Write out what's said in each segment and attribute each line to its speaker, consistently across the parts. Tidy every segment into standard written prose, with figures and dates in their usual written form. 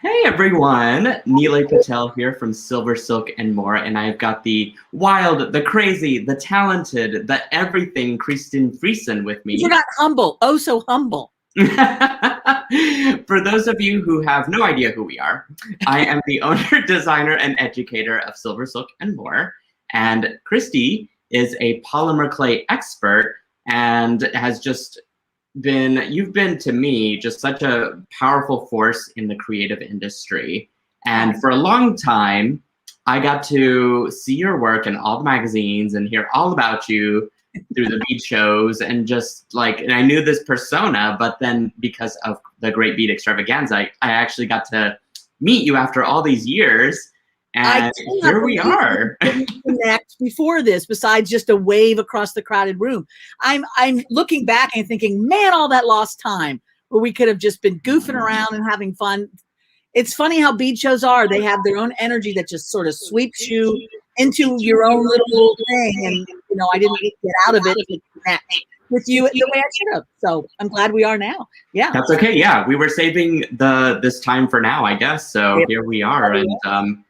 Speaker 1: Hey everyone, Nealay Patel here from SilverSilk and More, and I've got the wild, the crazy, the talented, the everything Christi Friesen with me.
Speaker 2: You're not humble. Oh, so humble.
Speaker 1: For those of you who have no idea who we are, I am the owner, designer, and educator of SilverSilk and More, and Christi is a polymer clay expert and has just you've been to me just such a powerful force in the creative industry. And for a long time, I got to see your work in all the magazines and hear all about you through the bead shows and just like, and I knew this persona, but then because of the Great Bead Extravaganza, I actually got to meet you after all these years. And here we are.
Speaker 2: Connect before this, besides just a wave across the crowded room. I'm looking back and thinking, man, all that lost time where we could have just been goofing around and having fun. It's funny how bead shows are. They have their own energy that just sort of sweeps you into your own little thing. And, you know, I didn't get out of it to connect with you the way I should have. So I'm glad we are now. Yeah.
Speaker 1: That's okay. Yeah. We were saving this time for now, I guess. So here we are. And,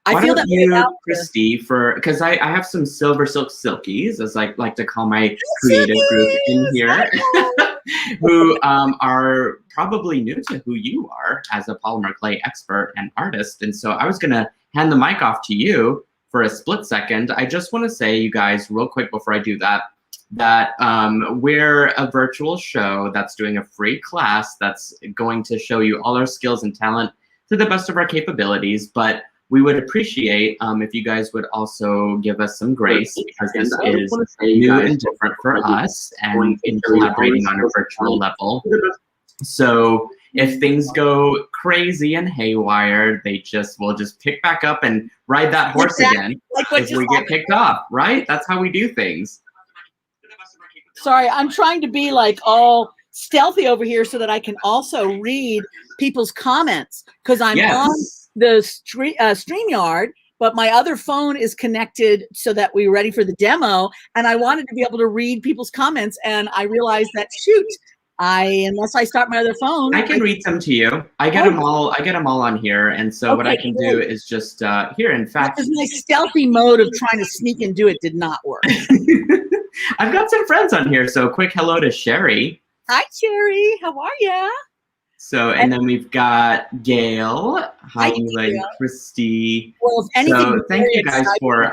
Speaker 2: I feel that
Speaker 1: you, Christi, because I have some SilverSilk Silkies, as I like to call my creative group in here, who are probably new to who you are as a polymer clay expert and artist. And so I was going to hand the mic off to you for a split second. I just want to say, you guys, real quick before I do that, we're a virtual show that's doing a free class that's going to show you all our skills and talent to the best of our capabilities. But we would appreciate if you guys would also give us some grace, because this is new and different for us and in collaborating on a virtual level. So if things go crazy and haywire, we'll just pick back up and ride that horse again if we get kicked off, right? That's how we do things.
Speaker 2: Sorry, I'm trying to be like all stealthy over here so that I can also read people's comments, because I'm on the StreamYard, but my other phone is connected so that we're ready for the demo, and I wanted to be able to read people's comments, and I realized that shoot, unless I start my other phone,
Speaker 1: I can read them to you. I get them all on here, and so what I can do is just here. In fact,
Speaker 2: because my stealthy mode of trying to sneak and do it did not work.
Speaker 1: I've got some friends on here, so quick hello to Sherry.
Speaker 2: Hi, Sherry. How are ya?
Speaker 1: So, and then we've got Gail. Hi, and Christi.
Speaker 2: Well, if anything,
Speaker 1: so thank you guys for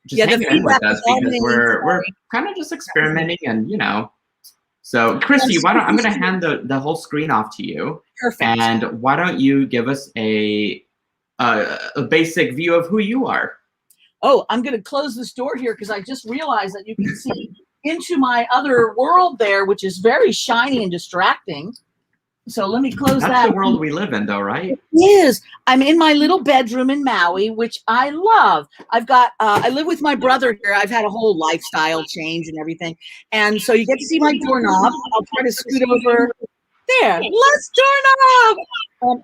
Speaker 1: just hanging in with us, because we're kind of just experimenting, and you know. So, Christi, I'm going to hand the whole screen off to you.
Speaker 2: Perfect.
Speaker 1: And why don't you give us a basic view of who you are?
Speaker 2: Oh, I'm going to close this door here because I just realized that you can see into my other world there, which is very shiny and distracting. So let me close that.
Speaker 1: That's the world we live in, though, right?
Speaker 2: It is. I'm in my little bedroom in Maui, which I love. I've got, I live with my brother here. I've had a whole lifestyle change and everything. And so you get to see my doorknob. I'll try to scoot over there. Let's doorknob.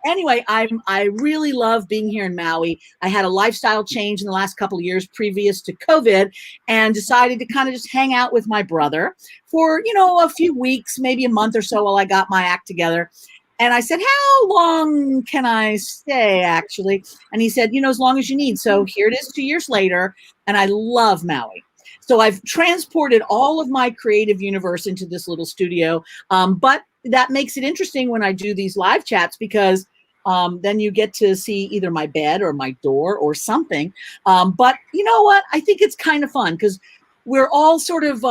Speaker 2: Anyway, I really love being here in Maui. I had a lifestyle change in the last couple of years previous to COVID, and decided to kind of just hang out with my brother for, you know, a few weeks, maybe a month or so while I got my act together. And I said, how long can I stay, actually? And he said, you know, as long as you need. So here it is 2 years later, and I love Maui. So I've transported all of my creative universe into this little studio, but that makes it interesting when I do these live chats, because then you get to see either my bed or my door or something. But you know what? I think it's kind of fun because we're all sort of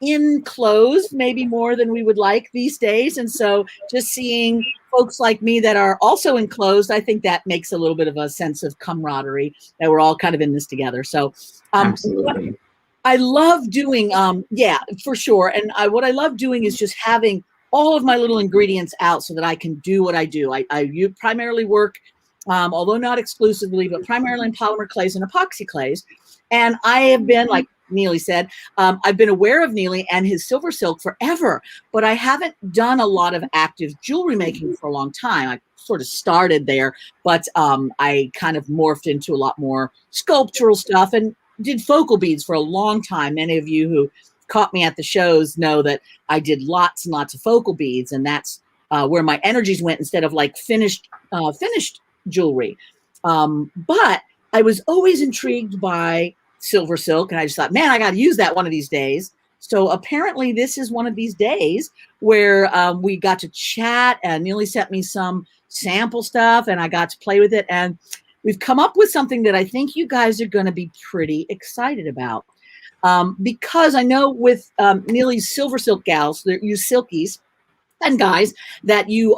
Speaker 2: enclosed, maybe more than we would like these days. And so just seeing folks like me that are also enclosed, I think that makes a little bit of a sense of camaraderie that we're all kind of in this together. So
Speaker 1: absolutely.
Speaker 2: I love doing, yeah, for sure. And what I love doing is just having all of my little ingredients out so that I can do what I do. I primarily work, although not exclusively, but primarily in polymer clays and epoxy clays. And I have been, like Nealay said, I've been aware of Nealay and his SilverSilk forever, but I haven't done a lot of active jewelry making for a long time. I sort of started there, but I kind of morphed into a lot more sculptural stuff and did focal beads for a long time. Many of you who caught me at the shows know that I did lots and lots of focal beads, and that's where my energies went instead of like finished jewelry. But I was always intrigued by SilverSilk, and I just thought, man, I got to use that one of these days. So apparently this is one of these days where we got to chat, and Nealay sent me some sample stuff and I got to play with it. And we've come up with something that I think you guys are going to be pretty excited about. Because I know with Nealay's SilverSilk gals, you silkies and guys, that you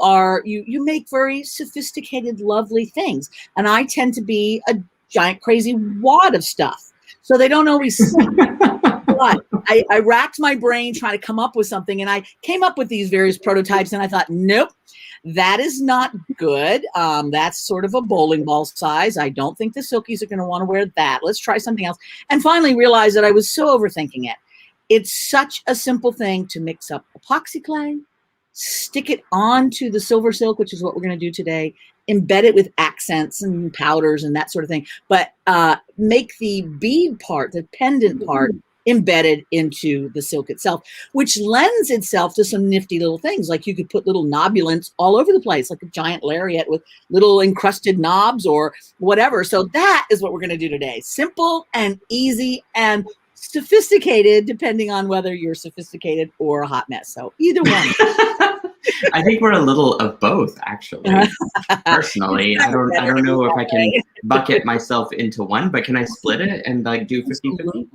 Speaker 2: make very sophisticated, lovely things. And I tend to be a giant, crazy wad of stuff. So they don't always sync. But I racked my brain trying to come up with something, and I came up with these various prototypes, and I thought, nope, that is not good. That's sort of a bowling ball size. I don't think the silkies are going to want to wear that. Let's try something else. And finally realized that I was so overthinking it. It's such a simple thing to mix up epoxy clay, stick it onto the SilverSilk, which is what we're going to do today, embed it with accents and powders and that sort of thing, but make the bead part, the pendant part, embedded into the silk itself, which lends itself to some nifty little things. Like you could put little knobulants all over the place, like a giant lariat with little encrusted knobs or whatever. So that is what we're going to do today. Simple and easy and sophisticated, depending on whether you're sophisticated or a hot mess. So either one.
Speaker 1: I think we're a little of both, actually. Personally, I don't know if I can bucket myself into one, but can I split it and like do 50-50?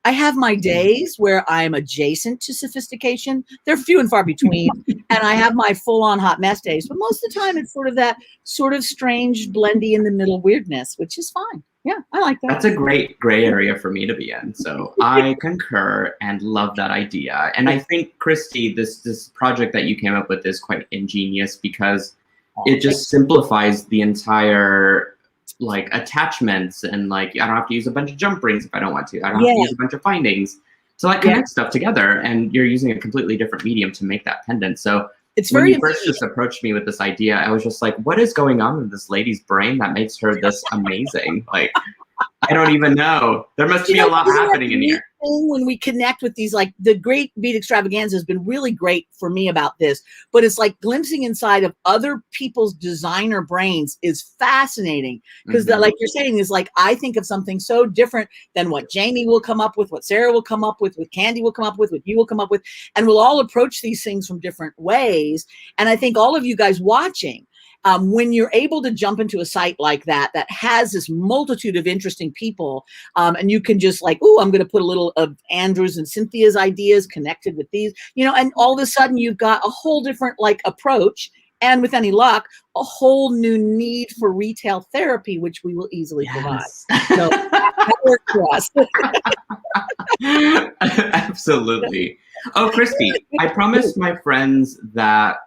Speaker 2: I have my days where I'm adjacent to sophistication. They're few and far between. And I have my full-on hot mess days. But most of the time, it's sort of that sort of strange, blendy in the middle weirdness, which is fine. Yeah, I like that.
Speaker 1: That's a great gray area for me to be in. So I concur and love that idea. And I think, Christi, this project that you came up with is quite ingenious because it just simplifies the entire like attachments, and like I don't have to use a bunch of jump rings if I don't want to. I don't have to use a bunch of findings to like connect stuff together, and you're using a completely different medium to make that pendant. So
Speaker 2: it's
Speaker 1: when
Speaker 2: very
Speaker 1: you first just approached me with this idea, I was just like, what is going on in this lady's brain that makes her this amazing? Like, I don't even know. There must be a lot happening in here.
Speaker 2: When we connect with these, like the Great Bead Extravaganza has been really great for me about this, but it's like glimpsing inside of other people's designer brains is fascinating because like you're saying is like, I think of something so different than what Jamie will come up with, what Sarah will come up with, what Candy will come up with, what you will come up with, and we'll all approach these things from different ways. And I think all of you guys watching, when you're able to jump into a site like that has this multitude of interesting people, and you can just like, oh, I'm going to put a little of Andrew's and Cynthia's ideas connected with these, you know, and all of a sudden you've got a whole different like approach, and with any luck, a whole new need for retail therapy, which we will easily provide. So that worked for us.
Speaker 1: Absolutely. Oh, Christi, I promised my friends that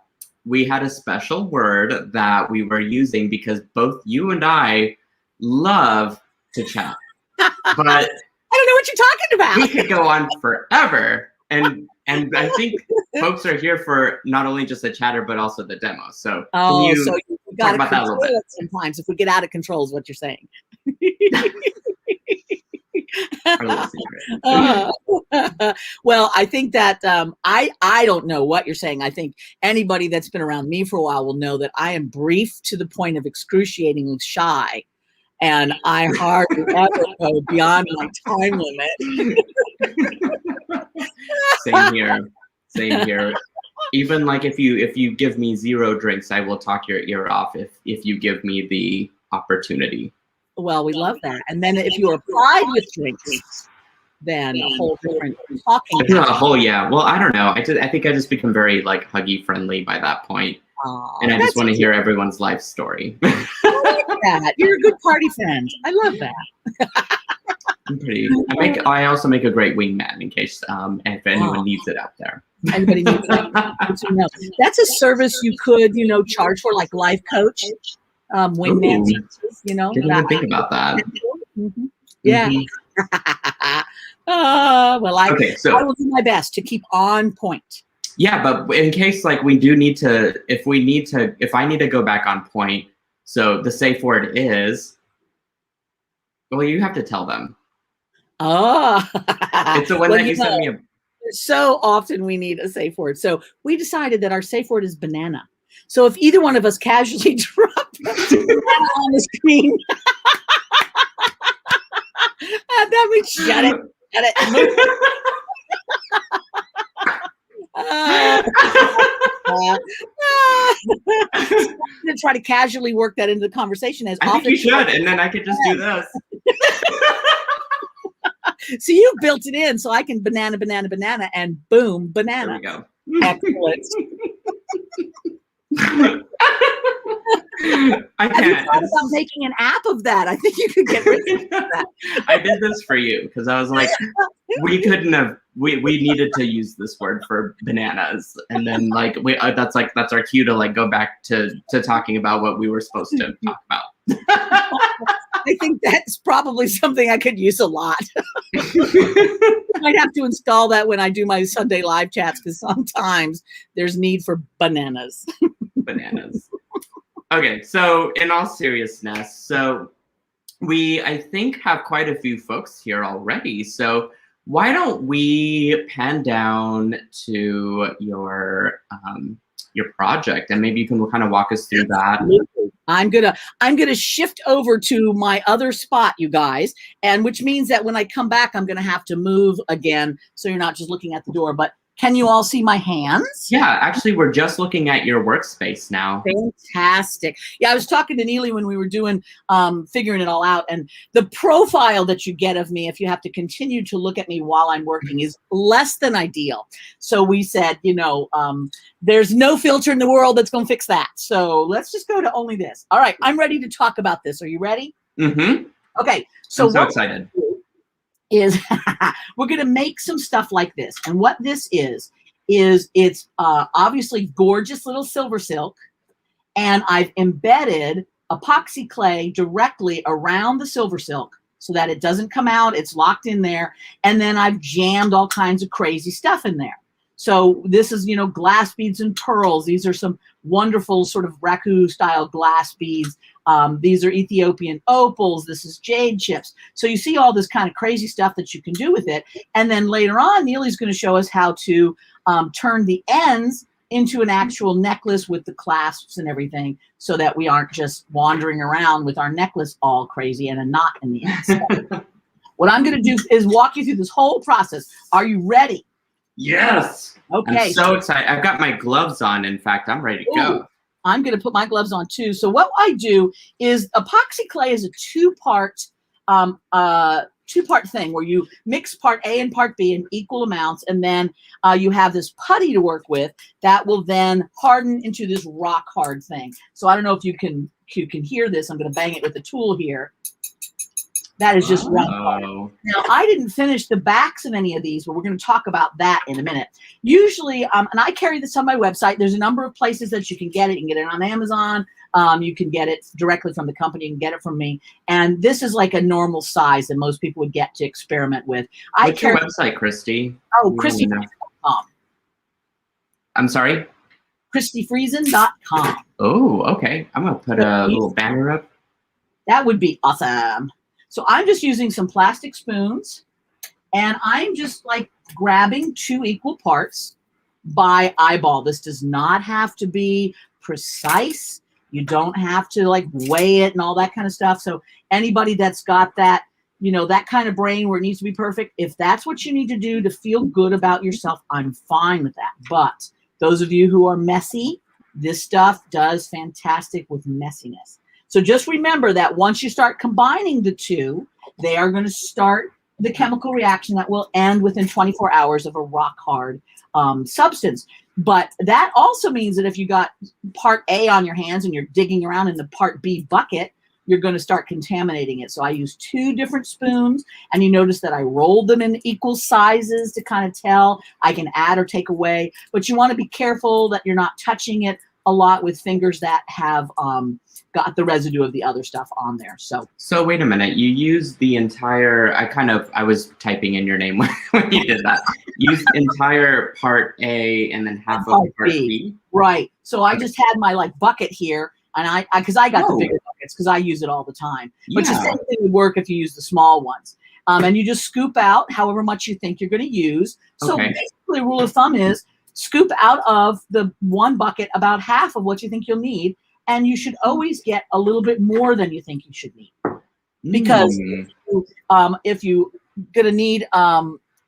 Speaker 1: we had a special word that we were using because both you and I love to chat. But I
Speaker 2: don't know what you're talking about.
Speaker 1: We could go on forever. And I think folks are here for not only just a chatter, but also the demo. So
Speaker 2: so you got
Speaker 1: talk about that a little bit?
Speaker 2: Sometimes if we get out of control is what you're saying. Well, I think that I don't know what you're saying. I think anybody that's been around me for a while will know that I am brief to the point of excruciatingly shy, and I hardly ever go beyond my time limit.
Speaker 1: Same here. Same here. Even like if you give me 0 drinks, I will talk your ear off if you give me the opportunity.
Speaker 2: Well, we love that. And then if you applied with drinks, then a whole different talking.
Speaker 1: Yeah. Well, I don't know. I think I just become very like huggy friendly by that point. And I just want to hear everyone's life story.
Speaker 2: I like that. You're a good party friend. I love that.
Speaker 1: I also make a great wingman in case if anyone needs it out there.
Speaker 2: Anybody needs it? That's a service you could, charge for, like life coach. Wingman services,
Speaker 1: Didn't even think about that.
Speaker 2: Yeah. Well, I will do my best to keep on point.
Speaker 1: Yeah, but in case like we do need to, if I need to go back on point, so the safe word is, well, you have to tell them.
Speaker 2: Oh.
Speaker 1: It's the one that you sent me
Speaker 2: So often we need a safe word. So we decided that our safe word is banana. So if either one of us casually drop banana on the screen, then we shut it. Shut it. Move. I'm gonna try to casually work that into the conversation as
Speaker 1: I
Speaker 2: often.
Speaker 1: think you should, and then I could just do this.
Speaker 2: So you built it in, so I can banana, banana, banana, and boom, banana.
Speaker 1: There we go.
Speaker 2: Excellent.
Speaker 1: I
Speaker 2: Have you
Speaker 1: can't.
Speaker 2: thought about making an app of that? I think you could get rid of that.
Speaker 1: I did this for you because I was like, we couldn't have. We needed to use this word for bananas, and then like that's our cue to like go back to talking about what we were supposed to talk about.
Speaker 2: I think that's probably something I could use a lot. I might have to install that when I do my Sunday live chats because sometimes there's need for bananas.
Speaker 1: Bananas. Okay, so in all seriousness, so we, I think, have quite a few folks here already. So why don't we pan down to your project, and maybe you can kind of walk us through that.
Speaker 2: I'm gonna shift over to my other spot, you guys, and which means that when I come back, I'm gonna have to move again, so you're not just looking at the door. But can you all see my hands?
Speaker 1: Yeah, actually, we're just looking at your workspace now.
Speaker 2: Fantastic. Yeah, I was talking to Nealay when we were doing figuring it all out, and the profile that you get of me, if you have to continue to look at me while I'm working, is less than ideal. So we said, you know, there's no filter in the world that's going to fix that. So let's just go to only this. All right, I'm ready to talk about this. Are you ready?
Speaker 1: Mm-hmm.
Speaker 2: Okay. So
Speaker 1: I'm so excited.
Speaker 2: Is we're going to make some stuff like this. And what this is it's obviously gorgeous little silver silk. And I've embedded epoxy clay directly around the silver silk so that it doesn't come out. It's locked in there. And then I've jammed all kinds of crazy stuff in there. So this is, you know, glass beads and pearls. These are some wonderful sort of raku style glass beads. These are Ethiopian opals. This is jade chips. So you see all this kind of crazy stuff that you can do with it. And then later on, Nealay's going to show us how to turn the ends into an actual necklace with the clasps and everything so that we aren't just wandering around with our necklace all crazy and a knot in the end. So what I'm going to do is walk you through this whole process. Are you ready?
Speaker 1: Yes.
Speaker 2: Okay.
Speaker 1: I'm so excited. I've got my gloves on. In fact, I'm ready to go.
Speaker 2: I'm going to put my gloves on too. So what I do is epoxy clay is a two-part thing where you mix part A and part B in equal amounts, and then you have this putty to work with that will then harden into this rock hard thing. So I don't know if you can hear this. I'm going to bang it with the tool here. That is just rock hard. Now, I didn't finish the backs of any of these, but we're going to talk about that in a minute. Usually, and I carry this on my website. There's a number of places that you can get it. You can get it on Amazon. You can get it directly from the company. You can get it from me. And this is like a normal size that most people would get to experiment with.
Speaker 1: What's your website, Christi?
Speaker 2: Oh, ChristiFriesen.com.
Speaker 1: I'm sorry?
Speaker 2: ChristiFriesen.com.
Speaker 1: Oh, okay. I'm going to put a little banner up.
Speaker 2: That would be awesome. So I'm just using some plastic spoons, and I'm just like grabbing 2 equal parts by eyeball. This does not have to be precise. You don't have to like weigh it and all that kind of stuff. So anybody that's got that, you know, that kind of brain where it needs to be perfect, if that's what you need to do to feel good about yourself, I'm fine with that. But those of you who are messy, this stuff does fantastic with messiness. So just remember that once you start combining the two, they are going to start the chemical reaction that will end within 24 hours of a rock hard substance. But that also means that if you got part A on your hands and you're digging around in the part B bucket, you're going to start contaminating it. So I use 2 different spoons, and you notice that I rolled them in equal sizes to kind of tell. I can add or take away, but you want to be careful that you're not touching it a lot with fingers that have got the residue of the other stuff on there. So
Speaker 1: wait a minute. You used the entire, I was typing in your name when you did that. Used entire part A and then half of part B.
Speaker 2: Right. So I just had my like bucket here, and because I got the bigger buckets because I use it all the time. But the same thing would work if you use the small ones. And you just scoop out however much you think you're going to use. So basically basically, rule of thumb is scoop out of the one bucket about half of what you think you'll need, and you should always get a little bit more than you think you should need. Because if you gonna need a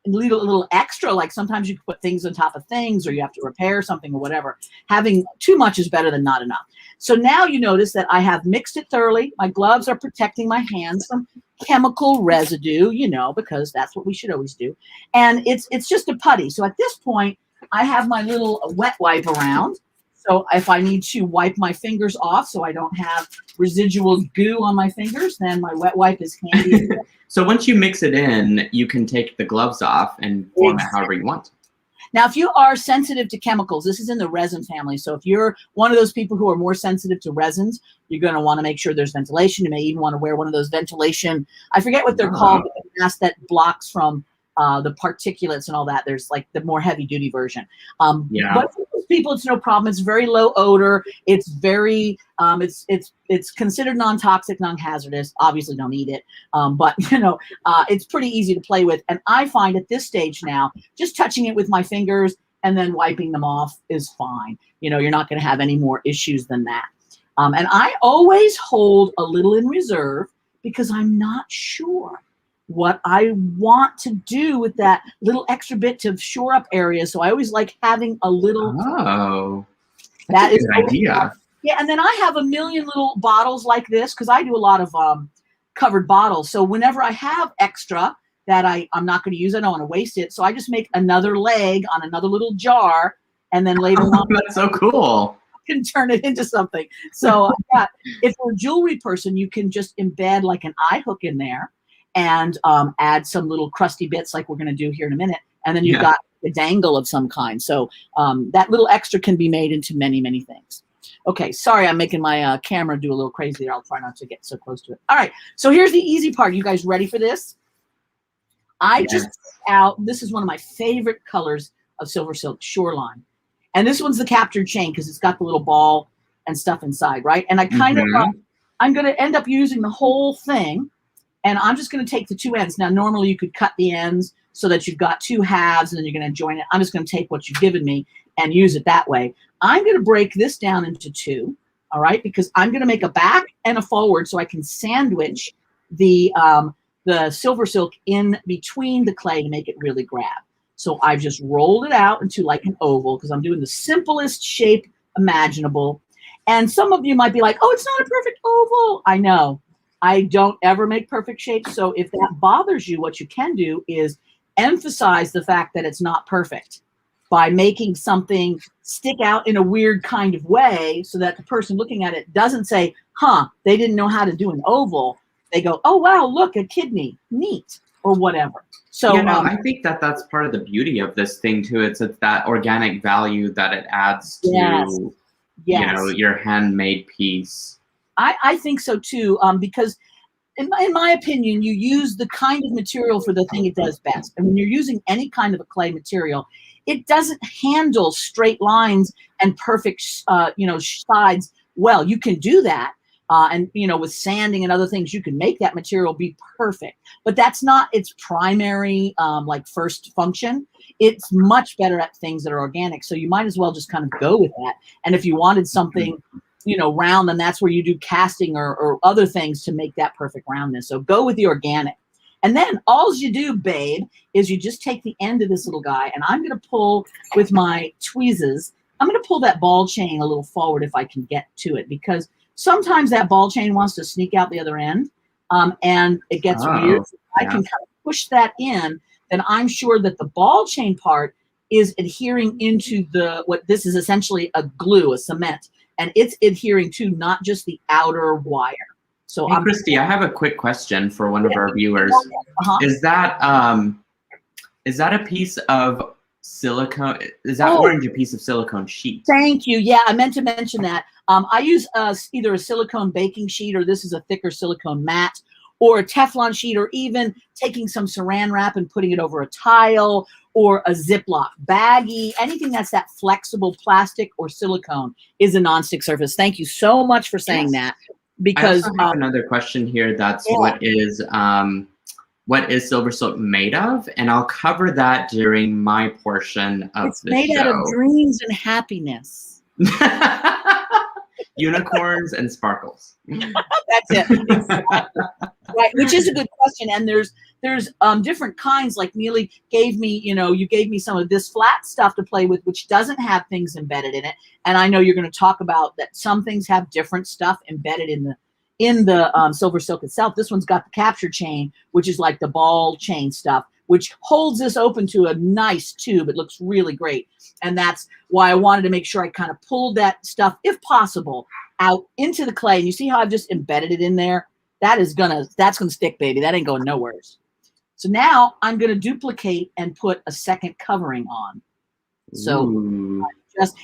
Speaker 2: little extra, like sometimes you can put things on top of things, or you have to repair something or whatever. Having too much is better than not enough. So now you notice that I have mixed it thoroughly. My gloves are protecting my hands from chemical residue, you know, because that's what we should always do. And it's just a putty. So at this point, I have my little wet wipe around. So if I need to wipe my fingers off so I don't have residual goo on my fingers, then my wet wipe is handy.
Speaker 1: So once you mix it in, you can take the gloves off and form it however you want.
Speaker 2: Now, if you are sensitive to chemicals, this is in the resin family. So if you're one of those people who are more sensitive to resins, you're going to want to make sure there's ventilation. You may even want to wear one of those ventilation, I forget what they're called, but the mask that blocks from the particulates and all that. There's like the more heavy duty version. But for those people, it's no problem. It's very low odor. It's very, it's considered non-toxic, non-hazardous. Obviously don't eat it. But you know, it's pretty easy to play with. And I find at this stage now, just touching it with my fingers and then wiping them off is fine. You know, you're not going to have any more issues than that. And I always hold a little in reserve because I'm not sure what I want to do with that little extra bit to shore up areas. So I always like having a little.
Speaker 1: Oh,
Speaker 2: that is
Speaker 1: a good idea.
Speaker 2: Yeah, and then I have a million little bottles like this because I do a lot of covered bottles. So whenever I have extra that I'm not going to use, I don't want to waste it. So I just make another leg on another little jar, and then later on,
Speaker 1: that's so cool.
Speaker 2: Can turn it into something. So if you're a jewelry person, you can just embed like an eye hook in there and add some little crusty bits like we're going to do here in a minute. And then you've got a dangle of some kind. So that little extra can be made into many, many things. Okay, sorry, I'm making my camera do a little crazy there. I'll try not to get so close to it. All right, so here's the easy part. You guys ready for this? I just out, this is one of my favorite colors of SilverSilk, Shoreline. And this one's the captured chain because it's got the little ball and stuff inside, right? And I kind of, I'm going to end up using the whole thing. And I'm just going to take the two ends. Now, normally you could cut the ends so that you've got two halves and then you're going to join it. I'm just going to take what you've given me and use it that way. I'm going to break this down into two, all right, because I'm going to make a back and a forward so I can sandwich the SilverSilk in between the clay to make it really grab. So I've just rolled it out into like an oval because I'm doing the simplest shape imaginable. And some of you might be like, oh, it's not a perfect oval. I know. I don't ever make perfect shapes. So if that bothers you, what you can do is emphasize the fact that it's not perfect by making something stick out in a weird kind of way so that the person looking at it doesn't say, huh, they didn't know how to do an oval. They go, oh, wow, look, a kidney, neat, or whatever. So
Speaker 1: you know, I think that that's part of the beauty of this thing too. It's that organic value that it adds to, you know, your handmade piece.
Speaker 2: I think so too, because in my opinion, you use the kind of material for the thing it does best. And when you're using any kind of a clay material, it doesn't handle straight lines and perfect, you know, sides well. You can do that. And, you know, with sanding and other things, you can make that material be perfect. But that's not its primary, like, first function. It's much better at things that are organic. So you might as well just kind of go with that. And if you wanted something, you know, round, then that's where you do casting or other things to make that perfect roundness. So go with the organic. And then all you do, babe, is you just take the end of this little guy, and I'm going to pull with my tweezers. I'm going to pull that ball chain a little forward if I can get to it, because sometimes that ball chain wants to sneak out the other end, and it gets weird. So I can kind of push that in, then I'm sure that the ball chain part is adhering into what this is essentially a glue, a cement, and it's adhering to not just the outer wire. So,
Speaker 1: hey, Christy, I have a quick question for one of our viewers. Is that a piece of silicone? Is that orange a piece of silicone sheet?
Speaker 2: Thank you. Yeah, I meant to mention that. I use either a silicone baking sheet, or this is a thicker silicone mat, or a Teflon sheet, or even taking some saran wrap and putting it over a tile, or a Ziploc baggie. Anything that's that flexible plastic or silicone is a nonstick surface. Thank you so much for saying that. Because
Speaker 1: I also have another question here. That's what is what is SilverSilk made of, and I'll cover that during my portion of
Speaker 2: it's
Speaker 1: the
Speaker 2: made
Speaker 1: show.
Speaker 2: out of dreams and happiness.
Speaker 1: Unicorns and sparkles.
Speaker 2: That's it. Exactly. Right, which is a good question. And there's different kinds. Like Nealay gave me, you gave me some of this flat stuff to play with, which doesn't have things embedded in it. And I know you're going to talk about that. Some things have different stuff embedded in the SilverSilk itself. This one's got the capture chain, which is like the ball chain stuff, which holds this open to a nice tube. It looks really great. And that's why I wanted to make sure I kind of pulled that stuff, if possible, out into the clay. And you see how I've just embedded it in there? That's gonna stick, baby. That ain't going nowhere. So now I'm gonna duplicate and put a second covering on. So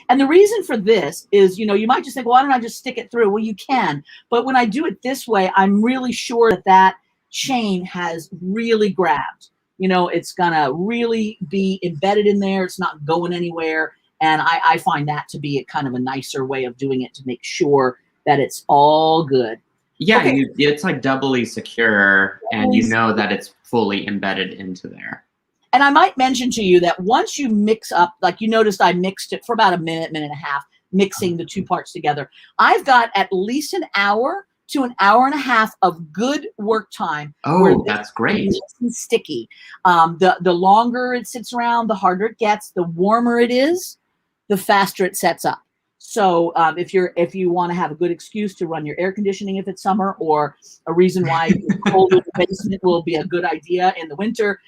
Speaker 2: and the reason for this is, you might just think, well, why don't I just stick it through? Well, you can, but when I do it this way, I'm really sure that chain has really grabbed. It's gonna really be embedded in there. It's not going anywhere. And I find that to be a kind of a nicer way of doing it, to make sure that it's all good.
Speaker 1: Yeah,
Speaker 2: okay.
Speaker 1: It's like doubly secure, and you know that it's fully embedded into there.
Speaker 2: And I might mention to you that once you mix up, like you noticed I mixed it for about a minute and a half, mixing the two parts together. I've got at least an hour to an hour and a half of good work time.
Speaker 1: Oh, that's great.
Speaker 2: It's sticky. The longer it sits around, the harder it gets. The warmer it is, the faster it sets up. So if you want to have a good excuse to run your air conditioning if it's summer, or a reason why cold in the basement will be a good idea in the winter,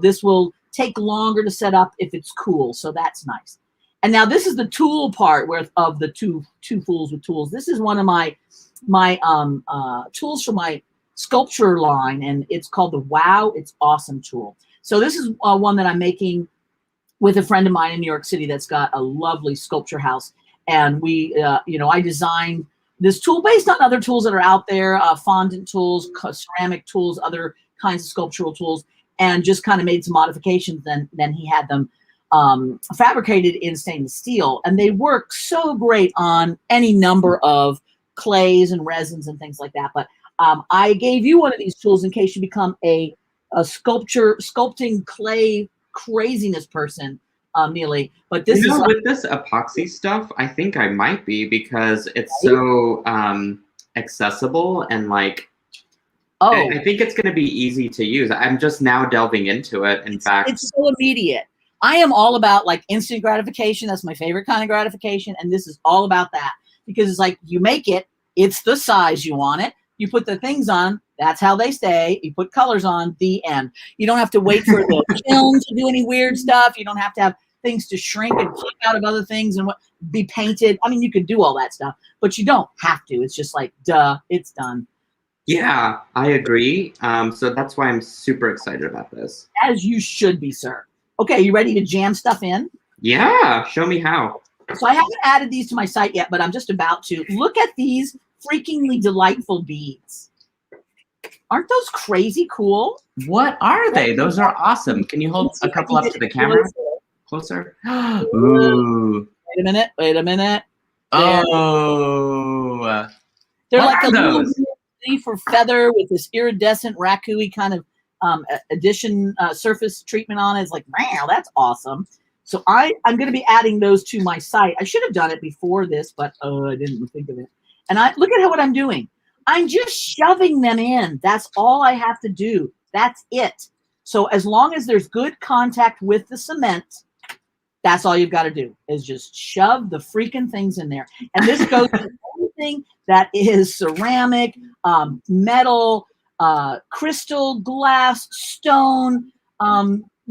Speaker 2: this will take longer to set up if it's cool. So that's nice. And now this is the tool part of the two fools with tools. This is one of my tools for my sculpture line, and it's called the Wow It's Awesome tool. So this is one that I'm making with a friend of mine in New York City that's got a lovely sculpture house. And we, I designed this tool based on other tools that are out there, fondant tools, ceramic tools, other kinds of sculptural tools, and just kind of made some modifications. Then he had them fabricated in stainless steel, and they work so great on any number of clays and resins and things like that. But I gave you one of these tools in case you become a sculpting clay craziness person. Nealay, but this is
Speaker 1: with this epoxy stuff, I think I might be, because it's so accessible, and like, I think it's going to be easy to use. I'm just now delving into it. In fact,
Speaker 2: it's so immediate. I am all about like instant gratification. That's my favorite kind of gratification, and this is all about that, because it's like you make it, it's the size you want it. You put the things on, that's how they stay. You put colors on, the end. You don't have to wait for the kiln to do any weird stuff. You don't have to have things to shrink and kick out of other things and be painted. I mean, you could do all that stuff, but you don't have to. It's just like, duh, it's done.
Speaker 1: Yeah, I agree. So that's why I'm super excited about this.
Speaker 2: As you should be, sir. Okay, you ready to jam stuff in?
Speaker 1: Yeah, show me how.
Speaker 2: So I haven't added these to my site yet, but I'm just about to. Look at these freakingly delightful beads. Aren't those crazy cool?
Speaker 1: What are they? Those are awesome. Can you hold a couple up to the camera? Closer. Ooh.
Speaker 2: Wait a minute.
Speaker 1: Oh.
Speaker 2: They're like a little leaf or feather with this iridescent raccoon kind of addition surface treatment on it. It's like, wow, that's awesome. So I'm going to be adding those to my site. I should have done it before this, but I didn't think of it. And look at what I'm doing. I'm just shoving them in. That's all I have to do. That's it. So as long as there's good contact with the cement, that's all you've got to do, is just shove the freaking things in there. And this goes to everything that is ceramic, metal, crystal, glass, stone,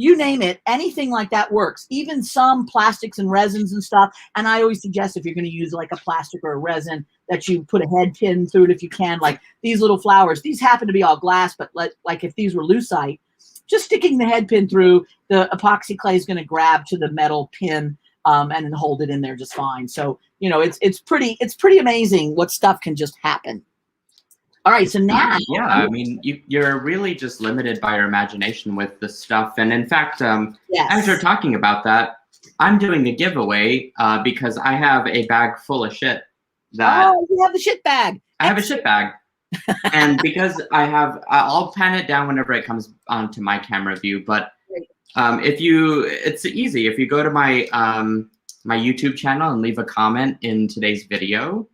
Speaker 2: you name it, anything like that works. Even some plastics and resins and stuff. And I always suggest, if you're going to use like a plastic or a resin, that you put a head pin through it if you can. Like these little flowers, these happen to be all glass, but like if these were lucite, just sticking the head pin through, the epoxy clay is going to grab to the metal pin and then hold it in there just fine. So, it's pretty amazing what stuff can just happen. All right, so now.
Speaker 1: Yeah, I mean, you're really just limited by your imagination with the stuff. And in fact, as you're talking about that, I'm doing a giveaway because I have a bag full of shit.
Speaker 2: Oh, you have the shit bag.
Speaker 1: I have a shit bag. And because I'll pan it down whenever it comes onto my camera view. But it's easy. If you go to my my YouTube channel and leave a comment in today's video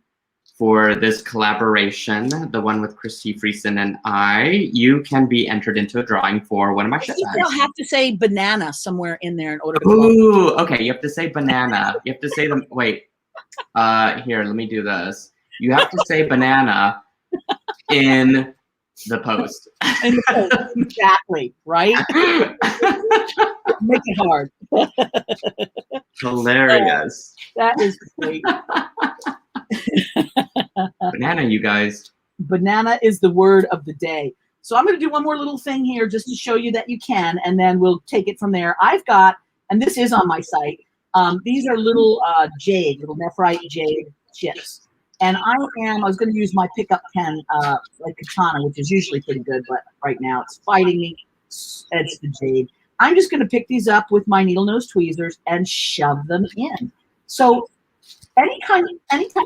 Speaker 1: for this collaboration, the one with Christi Friesen and I, you can be entered into a drawing for one of my ship bags.
Speaker 2: You'll have to say banana somewhere in there in order to.
Speaker 1: Ooh, okay. You have to say banana. You have to say them. Wait. Here, let me do this. You have to say banana in the post.
Speaker 2: Exactly, right? Make it hard.
Speaker 1: Hilarious.
Speaker 2: That is great.
Speaker 1: Banana, you guys.
Speaker 2: Banana is the word of the day. So I'm going to do one more little thing here just to show you that you can, and then we'll take it from there. I've got, and this is on my site, these are little little nephrite jade chips. And I was going to use my pickup pen, like katana, which is usually pretty good, but right now it's fighting me. It's the jade. I'm just going to pick these up with my needle nose tweezers and shove them in. So anytime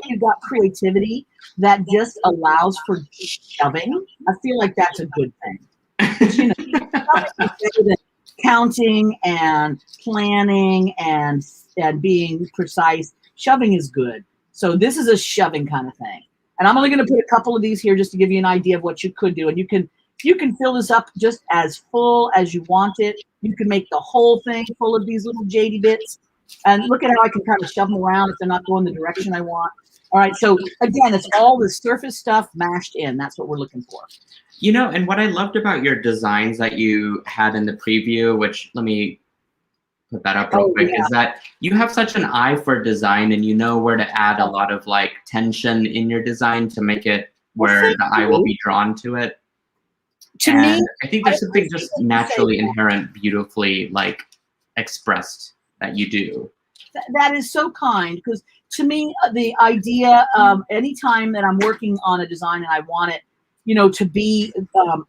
Speaker 2: you've got creativity that just allows for shoving, I feel like that's a good thing. You know, counting and planning and being precise, shoving is good. So this is a shoving kind of thing. And I'm only going to put a couple of these here just to give you an idea of what you could do. And you can fill this up just as full as you want it. You can make the whole thing full of these little jadey bits. And look at how I can kind of shove them around if they're not going the direction I want. All right, so again, it's all the surface stuff mashed in. That's what we're looking for.
Speaker 1: You know, and what I loved about your designs that you had in the preview, which let me put that up real quick, is that you have such an eye for design, and you know where to add a lot of like tension in your design to make it where the eye will be drawn to it.
Speaker 2: To me,
Speaker 1: I think there's something just naturally inherent, beautifully like expressed that you do.
Speaker 2: That is so kind, because to me, the idea of anytime that I'm working on a design and I want it, you know, to be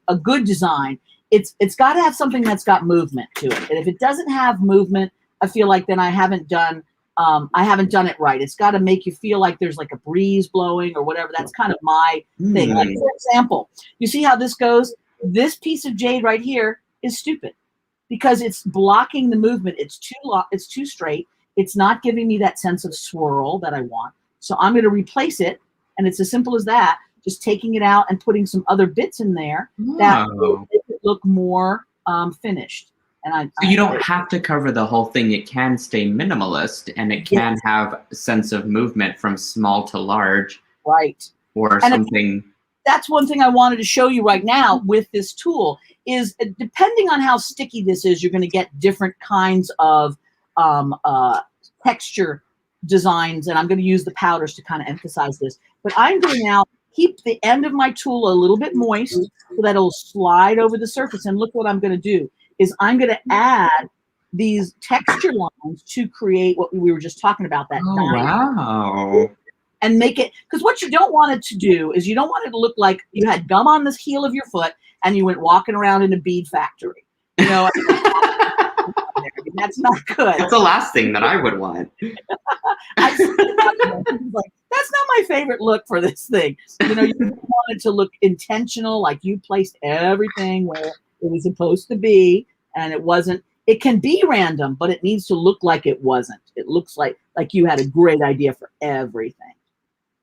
Speaker 2: a good design, it's got to have something that's got movement to it. And if it doesn't have movement, I feel like then I haven't done it right. It's got to make you feel like there's like a breeze blowing or whatever. That's kind of my thing. Like, for example, you see how this goes? This piece of jade right here is stupid because it's blocking the movement. It's too straight. It's not giving me that sense of swirl that I want. So I'm going to replace it, and it's as simple as that. Just taking it out and putting some other bits in there that will make it look more finished. And
Speaker 1: so you don't have to cover the whole thing. It can stay minimalist, and it can have a sense of movement from small to large.
Speaker 2: Right.
Speaker 1: Or something.
Speaker 2: That's one thing I wanted to show you right now with this tool is depending on how sticky this is, you're going to get different kinds of texture designs. And I'm going to use the powders to kind of emphasize this. But I'm going to now keep the end of my tool a little bit moist so that it'll slide over the surface. And look what I'm going to do is I'm going to add these texture lines to create what we were just talking about, that
Speaker 1: wow.
Speaker 2: And make it, because what you don't want it to do is you don't want it to look like you had gum on the heel of your foot and you went walking around in a bead factory. You know, that's not good.
Speaker 1: That's the last thing that I would want.
Speaker 2: That's not my favorite look for this thing. You know, you want it to look intentional, like you placed everything where it was supposed to be, and it wasn't. It can be random, but it needs to look like it wasn't. It looks like you had a great idea for everything.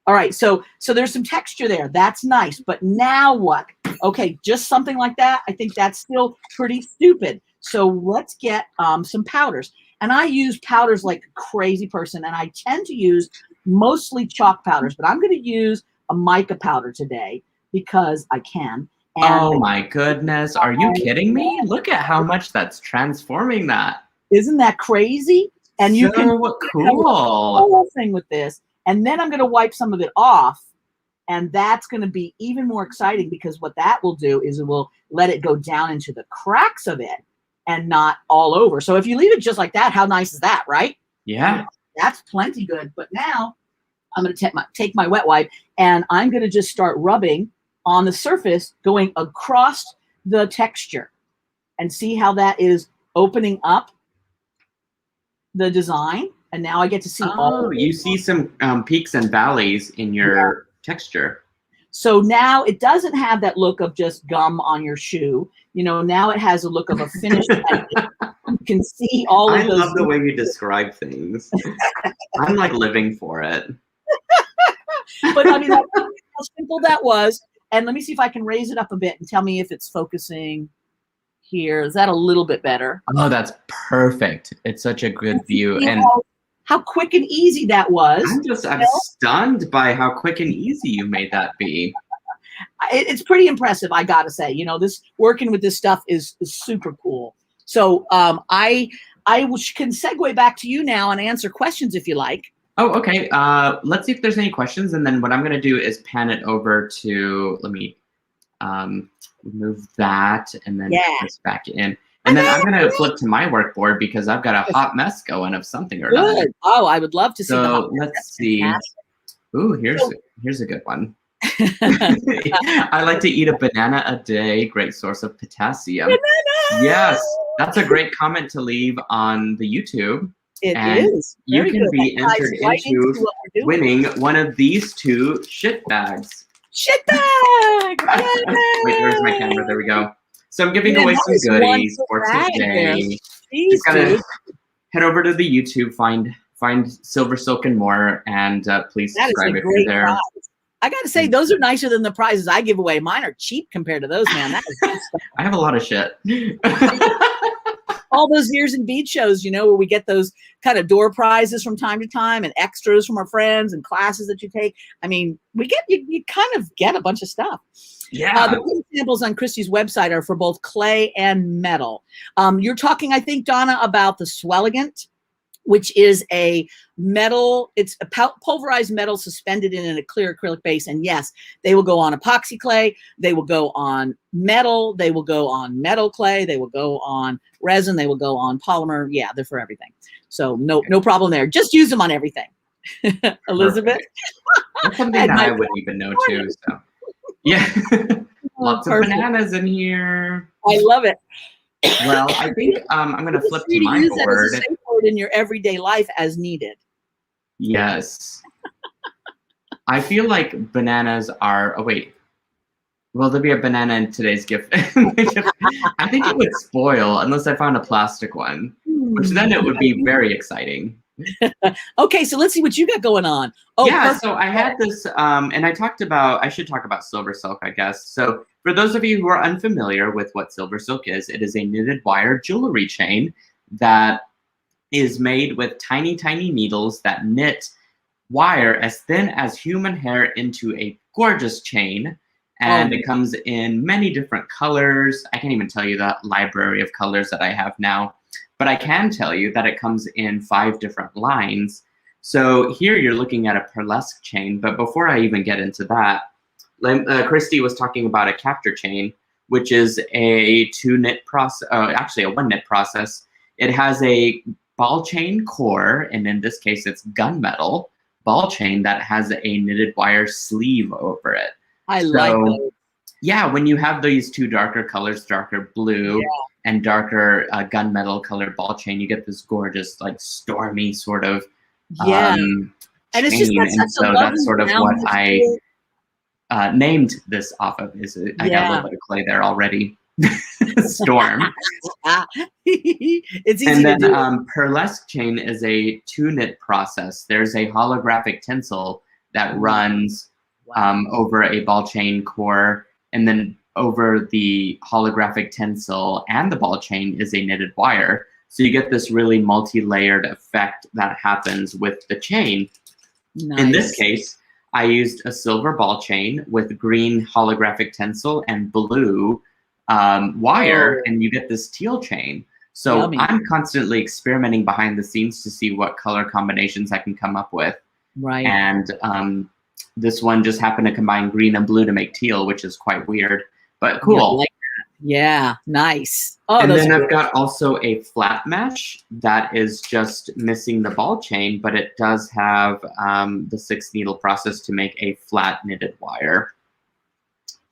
Speaker 2: All right, so there's some texture there. That's nice, but now what? Okay, just something like that. I think that's still pretty stupid. So let's get some powders. And I use powders like a crazy person, and I tend to use mostly chalk powders, but I'm going to use a mica powder today because I can. And
Speaker 1: oh my goodness, are you kidding me? Look at how much that's transforming that.
Speaker 2: Isn't that crazy? And you can do
Speaker 1: cool.
Speaker 2: the whole thing with this. And then I'm going to wipe some of it off, and that's going to be even more exciting because what that will do is it will let it go down into the cracks of it and not all over. So if you leave it just like that, how nice is that, right?
Speaker 1: Yeah.
Speaker 2: That's plenty good. But now I'm going to take my wet wipe, and I'm going to just start rubbing on the surface going across the texture and see how that is opening up the design. And now I get to see all.
Speaker 1: You see some peaks and valleys in your texture.
Speaker 2: So now it doesn't have that look of just gum on your shoe. You know, now it has a look of a finished edge. You can see all of those.
Speaker 1: I love the way you describe things. I'm like living for it.
Speaker 2: But I mean, that's how simple that was. And let me see if I can raise it up a bit and tell me if it's focusing here. Is that a little bit better?
Speaker 1: Oh, that's perfect. It's such a good view. And
Speaker 2: how quick and easy that was.
Speaker 1: I'm stunned by how quick and easy you made that be.
Speaker 2: It's pretty impressive, I gotta say. You know, this working with this stuff is super cool. So I can segue back to you now and answer questions if you like.
Speaker 1: Oh, okay. Let's see if there's any questions, and then what I'm gonna do is pan it over to, let me move that and then put this back in. And then I'm gonna flip to my workboard because I've got a hot mess going of something or another.
Speaker 2: Good. Oh, I would love to see.
Speaker 1: So let's see. Ooh, here's a good one. I like to eat a banana a day. Great source of potassium. Banana! Yes, that's a great comment to leave on the YouTube.
Speaker 2: It is.
Speaker 1: You can be entered into winning one of these two shit bags.
Speaker 2: Shit bag!
Speaker 1: Wait, where's my camera? There we go. So I'm giving away some goodies for today. Just gotta head over to the YouTube, find SilverSilk and more, and please subscribe if you're there.
Speaker 2: Prize. I gotta say, those are nicer than the prizes I give away. Mine are cheap compared to those, man. That is
Speaker 1: I have a lot of shit.
Speaker 2: All those years in bead shows, you know, where we get those kind of door prizes from time to time and extras from our friends and classes that you take. I mean, you kind of get a bunch of stuff.
Speaker 1: Yeah.
Speaker 2: The samples on Christi's website are for both clay and metal. You're talking, I think, Donna, about the Swelligant, which is a metal, it's a pulverized metal suspended in a clear acrylic base. And yes, they will go on epoxy clay, they will go on metal, they will go on metal clay, they will go on resin, they will go on polymer. Yeah, they're for everything. So no problem there. Just use them on everything. Elizabeth?
Speaker 1: That's something that I wouldn't even know too. So yeah. Lots of bananas in here.
Speaker 2: I love it.
Speaker 1: Well, I think I'm going to flip to my
Speaker 2: use
Speaker 1: board.
Speaker 2: That as a safe word in your everyday life as needed.
Speaker 1: Yes. I feel like bananas are, oh wait, will there be a banana in today's gift? I think it would spoil unless I found a plastic one, which then it would be very exciting.
Speaker 2: Okay, so let's see what you got going on. Oh,
Speaker 1: yeah,
Speaker 2: perfect.
Speaker 1: So I had this, and I should talk about SilverSilk, I guess. So for those of you who are unfamiliar with what SilverSilk is, it is a knitted wire jewelry chain that is made with tiny, tiny needles that knit wire as thin as human hair into a gorgeous chain. And it comes in many different colors. I can't even tell you the library of colors that I have now. But I can tell you that it comes in 5 different lines. So here you're looking at a pearlesque chain, but before I even get into that, Christi was talking about a capture chain, which is a 2-knit process, actually a 1-knit process. It has a ball chain core, and in this case it's gunmetal ball chain that has a knitted wire sleeve over it.
Speaker 2: I like those.
Speaker 1: Yeah, when you have these 2 darker colors, darker blue and darker gunmetal colored ball chain, you get this gorgeous, like stormy sort of
Speaker 2: and it's just
Speaker 1: and so that's sort of what I named this off of. I got a little bit of clay there already. Storm.
Speaker 2: It's easy
Speaker 1: and then
Speaker 2: to do.
Speaker 1: Pearlesque chain is a 2-knit process. There's a holographic tinsel that runs over a ball chain core, and then over the holographic tinsel and the ball chain is a knitted wire. So you get this really multi-layered effect that happens with the chain.
Speaker 2: Nice.
Speaker 1: In this case, I used a silver ball chain with green holographic tinsel and blue wire, and you get this teal chain. So I'm constantly experimenting behind the scenes to see what color combinations I can come up with.
Speaker 2: Right.
Speaker 1: And this one just happened to combine green and blue to make teal, which is quite weird, but cool.
Speaker 2: Yeah, I like that. Yeah, nice. Oh,
Speaker 1: and then I've got also a flat mesh that is just missing the ball chain, but it does have the 6-needle process to make a flat knitted wire.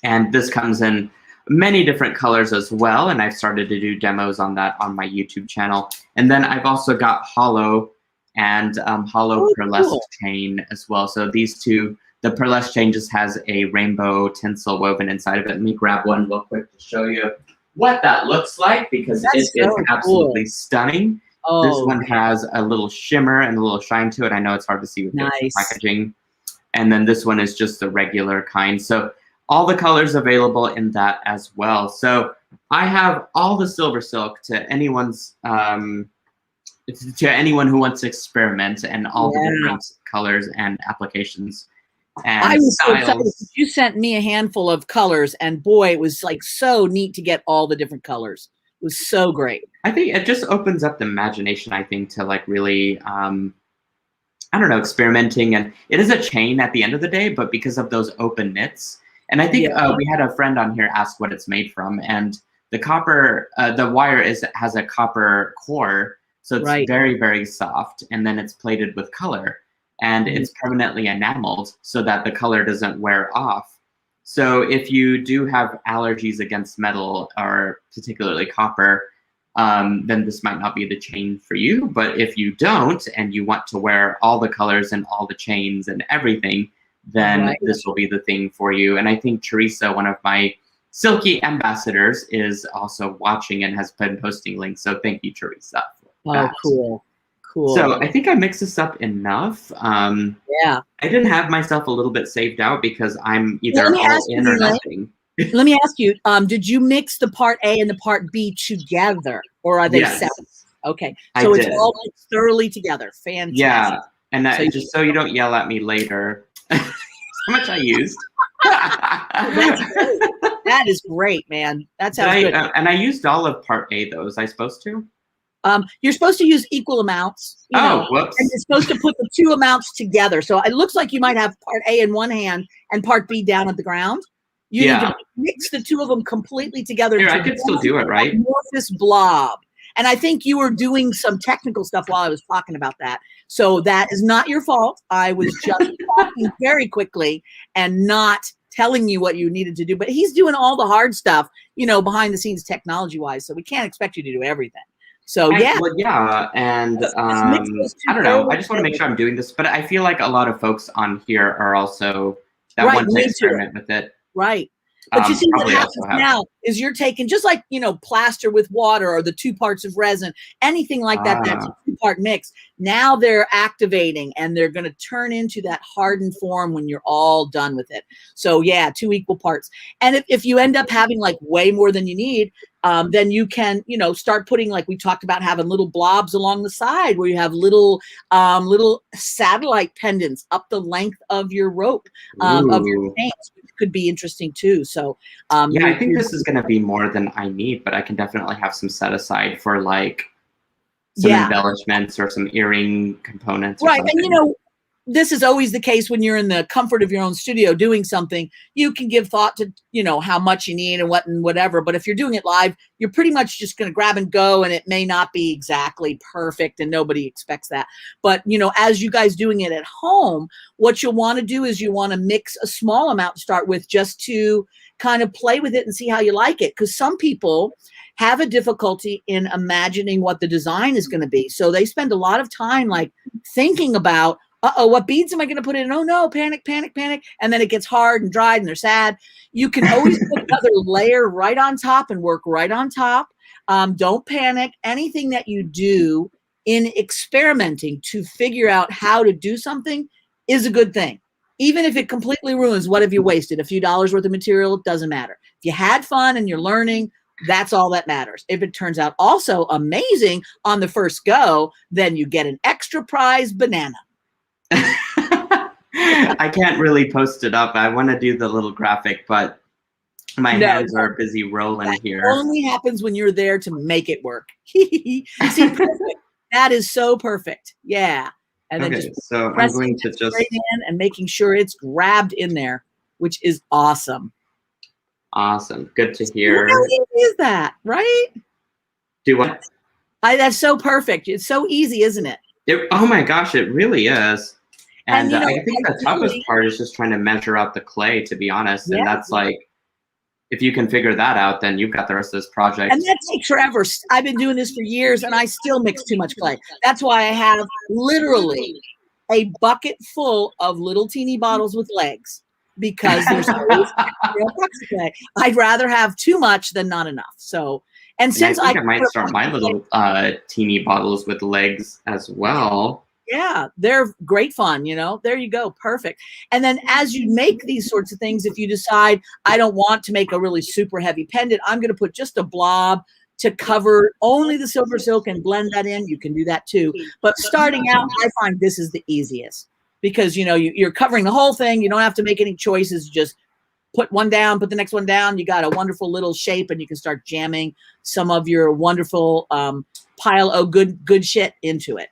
Speaker 1: And this comes in many different colors as well, and I've started to do demos on that on my YouTube channel. And then I've also got hollow and hollow pearlesque chain as well. So these two, the Pearlescent chain just has a rainbow tinsel woven inside of it. Let me grab one real quick to show you what that looks like, because it is absolutely stunning. This one has a little shimmer and a little shine to it. I know it's hard to see with the packaging. And then this one is just the regular kind. So all the colors available in that as well. So I have all the SilverSilk to anyone who wants to experiment, and all the different colors and applications. And
Speaker 2: I was so excited. You sent me a handful of colors, and boy, it was like so neat to get all the different colors. It was so great.
Speaker 1: I think it just opens up the imagination, I think, to like really, I don't know, experimenting. And it is a chain at the end of the day, but because of those open knits. And I think we had a friend on here ask what it's made from, and the copper, the wire has a copper core, so it's very, very soft, and then it's plated with color, and it's permanently enameled so that the color doesn't wear off. So if you do have allergies against metal, or particularly copper, then this might not be the chain for you. But if you don't, and you want to wear all the colors and all the chains and everything, then this will be the thing for you. And I think Teresa, one of my Silky ambassadors, is also watching and has been posting links. So thank you, Teresa.
Speaker 2: Oh, cool. Cool.
Speaker 1: So I think I mixed this up enough. I didn't have myself a little bit saved out because I'm either all in or nothing.
Speaker 2: Let me ask you, did you mix the part A and the part B together, or are they separate? Okay, so it's all mixed thoroughly together. Fantastic.
Speaker 1: Yeah, and so just so you don't yell at me later, how much I used.
Speaker 2: That's great. That is great, man. That sounds good.
Speaker 1: And I used all of part A, though. Was I supposed to?
Speaker 2: You're supposed to use equal amounts.
Speaker 1: Whoops.
Speaker 2: And you're supposed to put the two amounts together. So it looks like you might have part A in one hand and part B down at the ground. You need to mix the two of them completely together.
Speaker 1: Here, I could still do it, right?
Speaker 2: Amorphous blob. And I think you were doing some technical stuff while I was talking about that. So that is not your fault. I was just talking very quickly and not telling you what you needed to do. But he's doing all the hard stuff, behind the scenes technology-wise. So we can't expect you to do everything. So
Speaker 1: and I don't know. I just want to make sure I'm doing this, but I feel like a lot of folks on here are also want to experiment with it.
Speaker 2: Right. But you see what happens now is you're taking, just like, plaster with water or the 2 parts of resin, anything like that, that's a 2-part mix. Now they're activating and they're going to turn into that hardened form when you're all done with it. So yeah, 2 equal parts. And if you end up having like way more than you need, then you can, start putting, like we talked about, having little blobs along the side where you have little satellite pendants up the length of your rope, of your chains, which could be interesting too. So
Speaker 1: I think this is going to be more than I need, but I can definitely have some set aside for like some embellishments or some earring components.
Speaker 2: Right. And this is always the case when you're in the comfort of your own studio doing something. You can give thought to, how much you need and what and whatever. But if you're doing it live, you're pretty much just going to grab and go, and it may not be exactly perfect, and nobody expects that. But, as you guys doing it at home, what you'll want to do is you want to mix a small amount to start with, just to kind of play with it and see how you like it. Because some people have a difficulty in imagining what the design is going to be. So they spend a lot of time like thinking about, what beads am I going to put in? Oh no, panic, panic, panic. And then it gets hard and dried and they're sad. You can always put another layer right on top and work right on top. Don't panic. Anything that you do in experimenting to figure out how to do something is a good thing. Even if it completely ruins, what have you wasted? A few dollars worth of material, it doesn't matter. If you had fun and you're learning, that's all that matters. If it turns out also amazing on the first go, then you get an extra prize banana.
Speaker 1: I can't really post it up. I want to do the little graphic, but my hands are busy rolling here.
Speaker 2: That only happens when you're there to make it work. See, perfect. That is so perfect. Yeah. And then
Speaker 1: so I'm going to just
Speaker 2: in and making sure it's grabbed in there, which is awesome.
Speaker 1: Awesome. Good to hear.
Speaker 2: How easy is that, right?
Speaker 1: Do what?
Speaker 2: That's so perfect. It's so easy, isn't it?
Speaker 1: Oh my gosh, it really is. And I think the toughest part is just trying to measure out the clay, to be honest. And that's like, if you can figure that out, then you've got the rest of this project.
Speaker 2: And that takes forever. I've been doing this for years and I still mix too much clay. That's why I have literally a bucket full of little teeny bottles with legs because there's always extra Apoxie Clay. I'd rather have too much than not enough. So, and since
Speaker 1: I think I might start my little teeny bottles with legs as well.
Speaker 2: Yeah, they're great fun, you know. There you go. Perfect. And then as you make these sorts of things, if you decide I don't want to make a really super heavy pendant, I'm going to put just a blob to cover only the SilverSilk and blend that in. You can do that too. But starting out, I find this is the easiest because, you know, you're covering the whole thing. You don't have to make any choices. Just put one down, put the next one down. You got a wonderful little shape and you can start jamming some of your wonderful pile of good shit into it.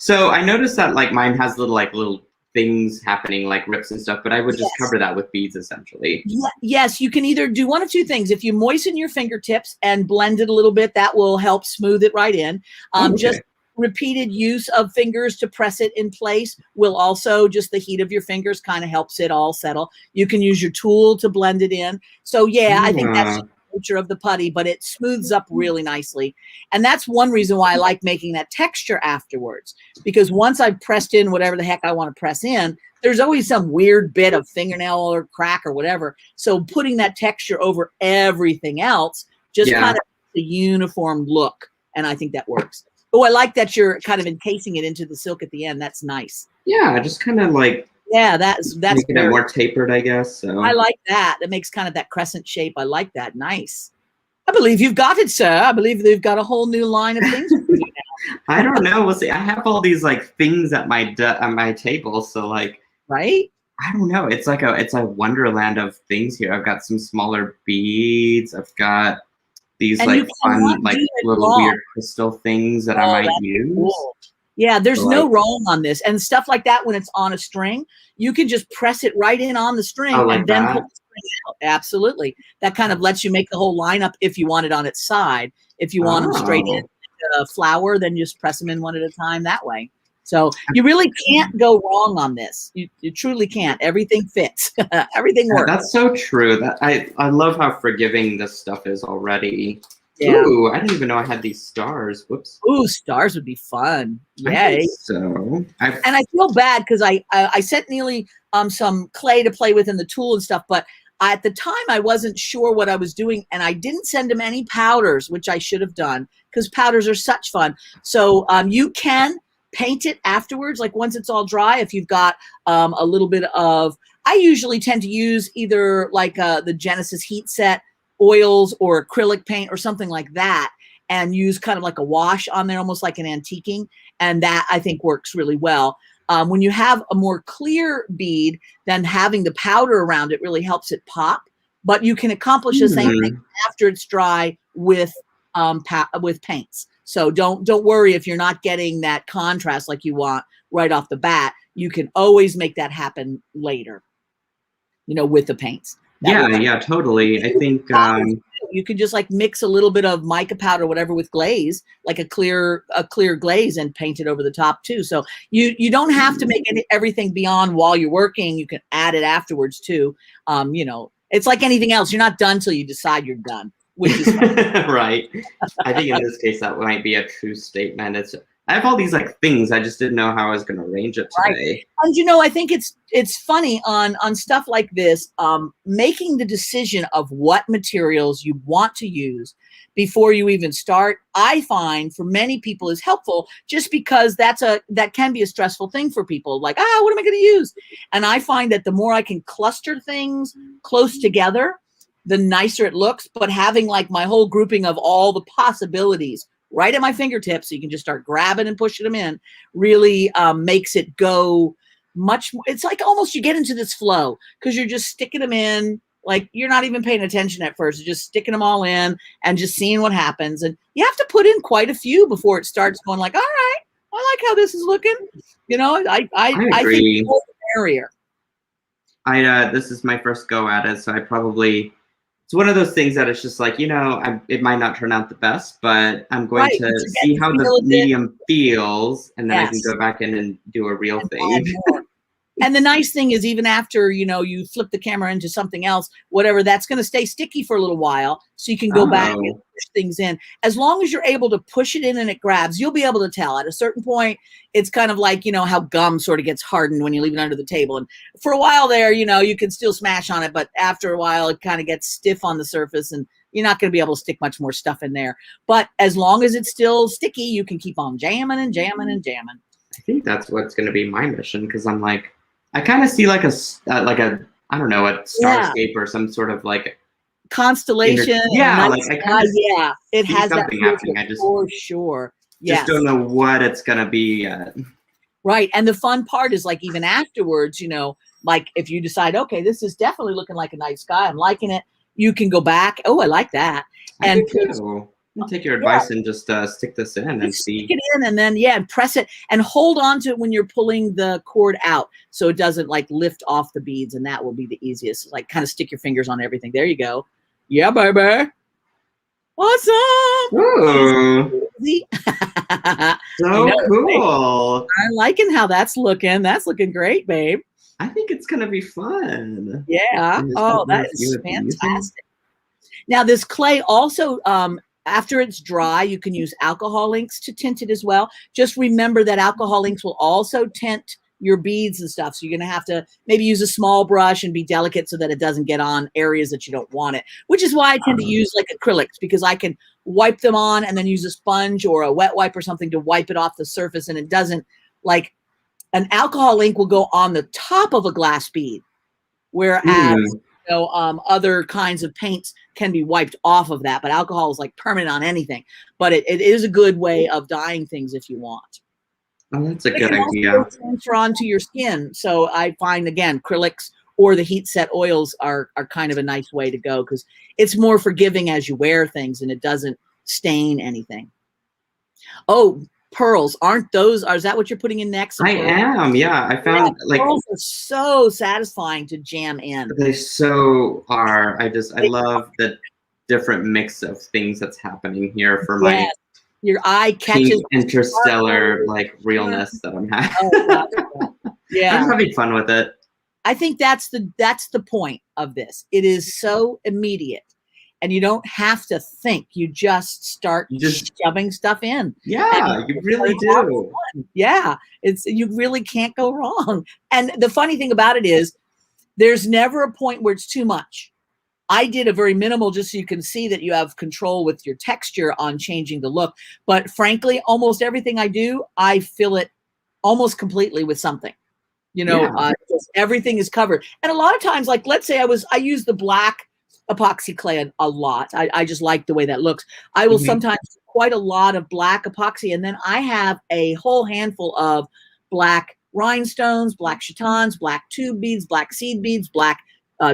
Speaker 1: So I noticed that like mine has little things happening like rips and stuff, but I would just cover that with beads essentially.
Speaker 2: Yes, you can either do one of two things. If you moisten your fingertips and blend it a little bit, that will help smooth it right in. Just repeated use of fingers to press it in place will also, just the heat of your fingers kind of helps it all settle. You can use your tool to blend it in. So yeah, I think that's nature of the putty, but it smooths up really nicely. And that's one reason why I like making that texture afterwards, because once I've pressed in whatever the heck I want to press in, there's always some weird bit of fingernail or crack or whatever. So putting that texture over everything else just kind of a uniform look. And I think that works. Oh, I like that you're kind of encasing it into the silk at the end. That's nice.
Speaker 1: Yeah, just kind of like
Speaker 2: that's
Speaker 1: making it more tapered, I guess. So
Speaker 2: I like that. That makes kind of that crescent shape. I like that. Nice. I believe you've got it, sir. I believe they've got a whole new line of things for you now.
Speaker 1: I don't know. We'll see. I have all these like things at my table, so like
Speaker 2: right.
Speaker 1: I don't know. It's a wonderland of things here. I've got some smaller beads. I've got these like fun like little weird crystal things that I might use.
Speaker 2: Cool. Yeah, there's no wrong on this. And stuff like that, when it's on a string, you can just press it right in on the string and then pull the string out. Absolutely. That kind of lets you make the whole lineup if you want it on its side. If you want them straight in a flower, then just press them in one at a time that way. So you really can't go wrong on this. You truly can't. Everything fits. Everything works.
Speaker 1: That's so true. I love how forgiving this stuff is already.
Speaker 2: Yeah.
Speaker 1: Ooh, I didn't even know I had these stars. Whoops.
Speaker 2: Ooh, stars would be fun. Yay.
Speaker 1: So
Speaker 2: and I feel bad because I sent Nealay some clay to play with in the tool and stuff, but at the time I wasn't sure what I was doing, and I didn't send him any powders, which I should have done because powders are such fun. So you can paint it afterwards, like once it's all dry. If you've got a little bit of, I usually tend to use either like the Genesis heat set oils or acrylic paint or something like that, and use kind of like a wash on there, almost like an antiquing. And that I think works really well. When you have a more clear bead, then having the powder around it really helps it pop. But you can accomplish the same thing after it's dry with paints. So don't worry if you're not getting that contrast like you want right off the bat. You can always make that happen later, you know, with the paints.
Speaker 1: Yeah, totally. I think
Speaker 2: you could just like mix a little bit of mica powder, whatever, with glaze, like a clear glaze, and paint it over the top too. So you don't have to make everything beyond while you're working. You can add it afterwards too. You know, it's like anything else. You're not done till you decide you're done, which is
Speaker 1: right. I think in this case that might be a true statement. I have all these like things. I just didn't know how I was going to arrange it today.
Speaker 2: Right. And you know, I think it's funny on stuff like this, making the decision of what materials you want to use before you even start, I find for many people is helpful, just because that can be a stressful thing for people. Like, what am I going to use? And I find that the more I can cluster things close together, the nicer it looks. But having like my whole grouping of all the possibilities right at my fingertips, so you can just start grabbing and pushing them in, really makes it go much more. It's like almost you get into this flow because you're just sticking them in, like you're not even paying attention at first. You're just sticking them all in and just seeing what happens. And you have to put in quite a few before it starts going like, all right, I like how this is looking. You know, I think the more the merrier.
Speaker 1: This is my first go at it, so it's one of those things that it's just like, you know, it might not turn out the best, but I'm going to see how the medium feels, and then I can go back in and do a real thing.
Speaker 2: And the nice thing is, even after, you know, you flip the camera into something else, whatever, that's going to stay sticky for a little while. So you can go back and push things in. As long as you're able to push it in and it grabs, you'll be able to tell. At a certain point, it's kind of like, you know, how gum sort of gets hardened when you leave it under the table. And for a while there, you know, you can still smash on it, but after a while, it kind of gets stiff on the surface and you're not going to be able to stick much more stuff in there. But as long as it's still sticky, you can keep on jamming and jamming and jamming.
Speaker 1: I think that's what's going to be my mission, because I'm like, I kind of see like a I don't know, a starscape or some sort of like
Speaker 2: constellation.
Speaker 1: Yeah, like I kind of
Speaker 2: yeah, it has that
Speaker 1: happening. I just
Speaker 2: for sure.
Speaker 1: Just don't know what it's going to be yet.
Speaker 2: Right, and the fun part is like even afterwards, you know, like if you decide, okay, this is definitely looking like a night sky, I'm liking it. You can go back. Oh, I like that, and
Speaker 1: I'll take your advice and just stick this in and see.
Speaker 2: Stick it in and then, and press it and hold on to it when you're pulling the cord out so it doesn't like lift off the beads, and that will be the easiest. Like kind of stick your fingers on everything. There you go. Yeah, baby. Awesome.
Speaker 1: Ooh. So cool.
Speaker 2: I'm liking how that's looking. That's looking great, babe.
Speaker 1: I think it's going to be fun.
Speaker 2: Yeah. Oh, that is fantastic. Now, this clay also, after it's dry, you can use alcohol inks to tint it as well. Just remember that alcohol inks will also tint your beads and stuff. So you're going to have to maybe use a small brush and be delicate so that it doesn't get on areas that you don't want it, which is why I tend to use like acrylics, because I can wipe them on and then use a sponge or a wet wipe or something to wipe it off the surface. And it doesn't, like an alcohol ink will go on the top of a glass bead, whereas you know, other kinds of paints can be wiped off of that, but alcohol is like permanent on anything. But it is a good way of dyeing things if you want.
Speaker 1: Oh, that's a good idea.
Speaker 2: Transfer onto your skin. So I find, again, acrylics or the heat set oils are kind of a nice way to go, because it's more forgiving as you wear things and it doesn't stain anything. Oh, pearls, is that what you're putting in next?
Speaker 1: I am, yeah. I found like
Speaker 2: pearls are so satisfying to jam in.
Speaker 1: They so are. I love the different mix of things that's happening here for my
Speaker 2: your eye catches
Speaker 1: interstellar like realness that I'm having.
Speaker 2: Yeah,
Speaker 1: I'm having fun with it.
Speaker 2: I think that's the point of this. It is so immediate. And you don't have to think. You just start shoving stuff in.
Speaker 1: Yeah, you really do.
Speaker 2: Yeah, you really can't go wrong. And the funny thing about it is there's never a point where it's too much. I did a very minimal just so you can see that you have control with your texture on changing the look. But frankly, almost everything I do, I fill it almost completely with something. You know, everything is covered. And a lot of times, like let's say I use the black epoxy clay a lot. I just like the way that looks. I will sometimes do quite a lot of black epoxy, and then I have a whole handful of black rhinestones, black chatons, black tube beads, black seed beads, black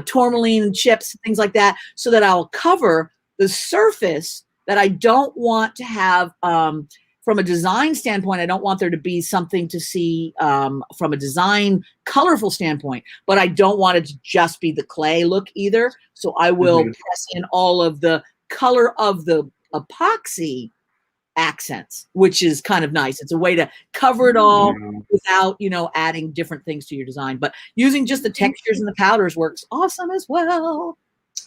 Speaker 2: tourmaline chips, things like that, so that I'll cover the surface that I don't want to have. From a design standpoint, I don't want there to be something to see from a design colorful standpoint, but I don't want it to just be the clay look either. So I will press in all of the color of the epoxy accents, which is kind of nice. It's a way to cover it all without, you know, adding different things to your design. But using just the textures and the powders works awesome as well.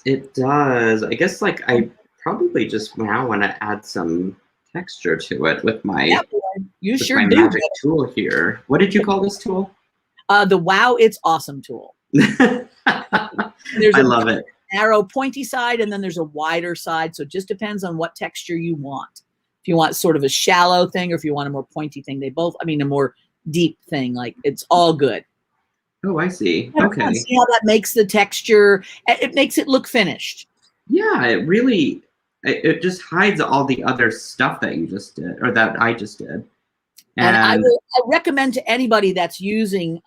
Speaker 1: It does. I guess like I probably just now want to add some texture to it with my magic tool here. What did you call this tool?
Speaker 2: The Wow It's Awesome tool.
Speaker 1: I love it.
Speaker 2: Narrow pointy side, and then there's a wider side, so it just depends on what texture you want. If you want sort of a shallow thing or if you want a more pointy thing, a more deep thing, like it's all good.
Speaker 1: Oh, I see. Okay.
Speaker 2: See how that makes the texture, it makes it look finished.
Speaker 1: Yeah, it just hides all the other stuff that you just did, or that I just did.
Speaker 2: And I recommend to anybody that's using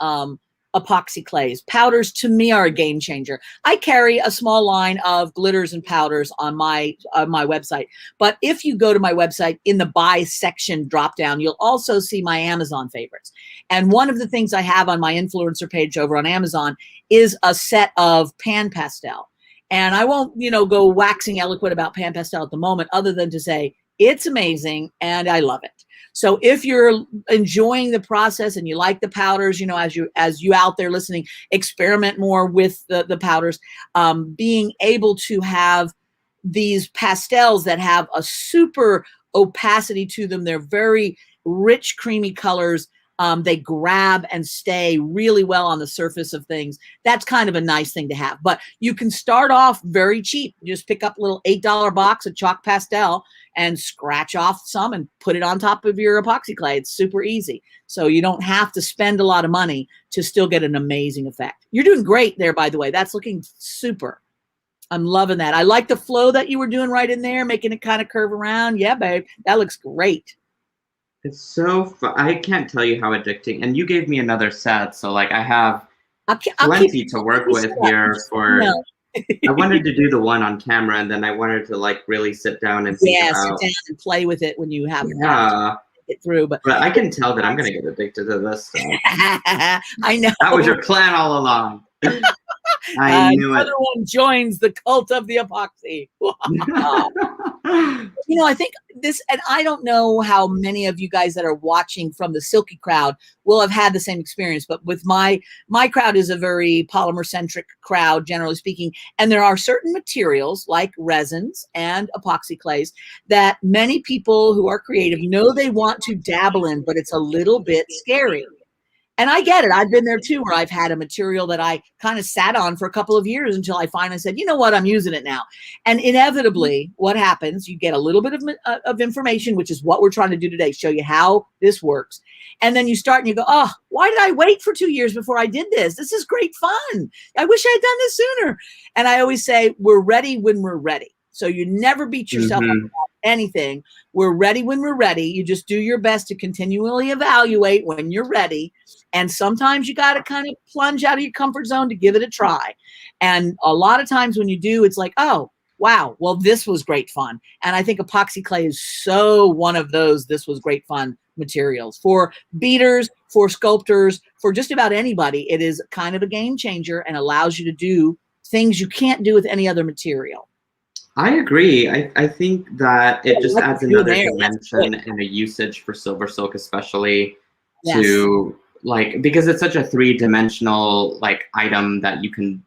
Speaker 2: epoxy clays, powders to me are a game changer. I carry a small line of glitters and powders on my website. But if you go to my website, in the buy section drop down, you'll also see my Amazon favorites. And one of the things I have on my influencer page over on Amazon is a set of pan pastel. And I won't, go waxing eloquent about pan pastel at the moment, other than to say it's amazing and I love it. So if you're enjoying the process and you like the powders, you know, as you out there listening, experiment more with the powders, being able to have these pastels that have a super opacity to them. They're very rich, creamy colors. They grab and stay really well on the surface of things. That's kind of a nice thing to have. But you can start off very cheap. You just pick up a little $8 box of chalk pastel and scratch off some and put it on top of your epoxy clay. It's super easy. So you don't have to spend a lot of money to still get an amazing effect. You're doing great there, by the way. That's looking super. I'm loving that. I like the flow that you were doing right in there, making it kind of curve around. Yeah, babe, that looks great.
Speaker 1: It's so fun. I can't tell you how addicting. And you gave me another set, so like I have plenty to work with here for. No. I wanted to do the one on camera, and then I wanted to like really sit down and think about,
Speaker 2: sit down and play with it when you have it through. But
Speaker 1: I can tell that I'm going to get addicted to this stuff.
Speaker 2: I know.
Speaker 1: That was your plan all along. I knew it.
Speaker 2: Another one joins the cult of the epoxy. You know, I think this, and I don't know how many of you guys that are watching from the Silky crowd will have had the same experience, but with my crowd is a very polymer centric crowd, generally speaking. And there are certain materials like resins and epoxy clays that many people who are creative know they want to dabble in, but it's a little bit scary. And I get it. I've been there too, where I've had a material that I kind of sat on for a couple of years until I finally said, you know what, I'm using it now. And inevitably, what happens, you get a little bit of information, which is what we're trying to do today, show you how this works. And then you start and you go, oh, why did I wait for 2 years before I did this? This is great fun. I wish I had done this sooner. And I always say, we're ready when we're ready. So you never beat yourself up about anything. We're ready when we're ready. You just do your best to continually evaluate when you're ready. And sometimes you got to kind of plunge out of your comfort zone to give it a try. And a lot of times when you do, it's like, oh, wow, well, this was great fun. And I think epoxy clay is so one of those this was great fun materials for beaders, for sculptors, for just about anybody. It is kind of a game changer and allows you to do things you can't do with any other material.
Speaker 1: I agree. I think that it just adds another dimension and a usage for SilverSilk, especially to like, because it's such a three-dimensional like item that you can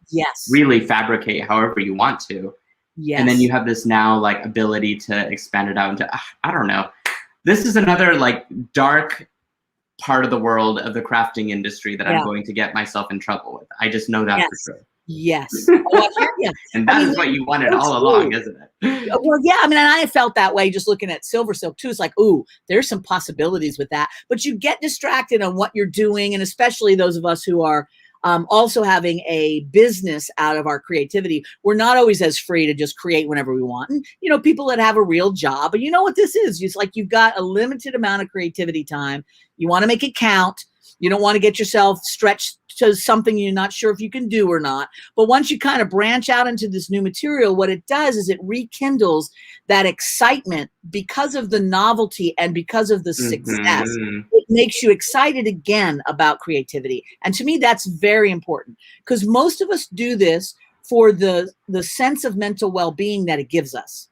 Speaker 1: really fabricate however you want to. And then you have this now like ability to expand it out into, I don't know. This is another like dark part of the world of the crafting industry that I'm going to get myself in trouble with. I just know that for sure.
Speaker 2: Yes. Oh,
Speaker 1: and that is what you wanted all along, isn't it?
Speaker 2: Well, yeah. I mean, and I felt that way just looking at SilverSilk too. It's like, ooh, there's some possibilities with that. But you get distracted on what you're doing, and especially those of us who are also having a business out of our creativity. We're not always as free to just create whenever we want. And, you know, people that have a real job, and you know what this is? It's like you've got a limited amount of creativity time. You want to make it count. You don't want to get yourself stretched to something you're not sure if you can do or not. But once you kind of branch out into this new material, what it does is it rekindles that excitement because of the novelty and because of the success. It makes you excited again about creativity. And to me, that's very important because most of us do this for the sense of mental well-being that it gives us.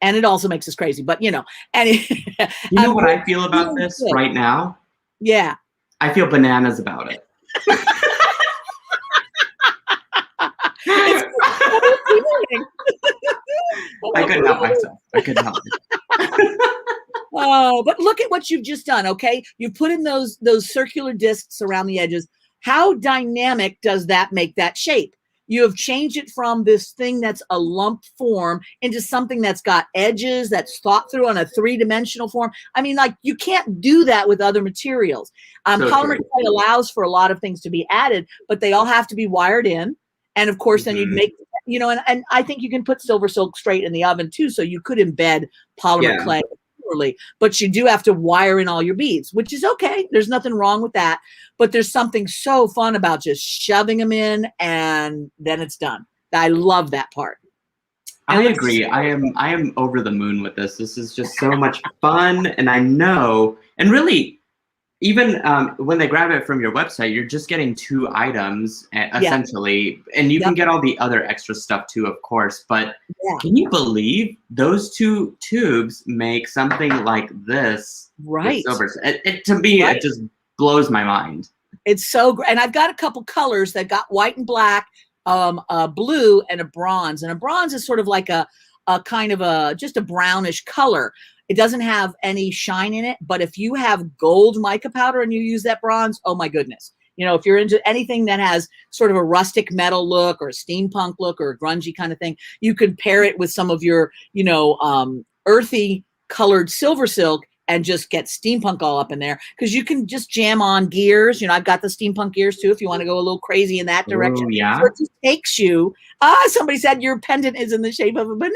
Speaker 2: And it also makes us crazy, but you know. And
Speaker 1: you know what I feel about this right now?
Speaker 2: Yeah.
Speaker 1: I feel bananas about it. I couldn't help myself. I couldn't help myself.
Speaker 2: Oh, but look at what you've just done, okay? You've put in those circular discs around the edges. How dynamic does that make that shape? You have changed it from this thing that's a lump form into something that's got edges, that's thought through on a three-dimensional form. I mean, like, you can't do that with other materials. Polymer clay allows for a lot of things to be added, but they all have to be wired in. And of course, then you'd make, you know, and I think you can put SilverSilk straight in the oven too. So you could embed polymer clay, but you do have to wire in all your beads, which is okay. There's nothing wrong with that. But there's something so fun about just shoving them in and then it's done. I love that part.
Speaker 1: I agree. I am over the moon with this. This is just so much fun. And I know, and really, even when they grab it from your website, you're just getting 2 items essentially, and you can get all the other extra stuff too, of course. But can you believe those 2 tubes make something like this?
Speaker 2: Right.
Speaker 1: With silver. To me, it just blows my mind.
Speaker 2: It's so great. And I've got a couple colors that got white and black, a blue and a bronze. And a bronze is sort of like a kind of just a brownish color. It doesn't have any shine in it, but if you have gold mica powder and you use that bronze, oh my goodness. You know, if you're into anything that has sort of a rustic metal look or a steampunk look or a grungy kind of thing, you could pair it with some of your, you know, earthy colored silver silk and just get steampunk all up in there, because you can just jam on gears. You know, I've got the steampunk gears too if you want to go a little crazy in that direction.
Speaker 1: Ooh, yeah.
Speaker 2: So it just takes you. Somebody said your pendant is in the shape of a banana.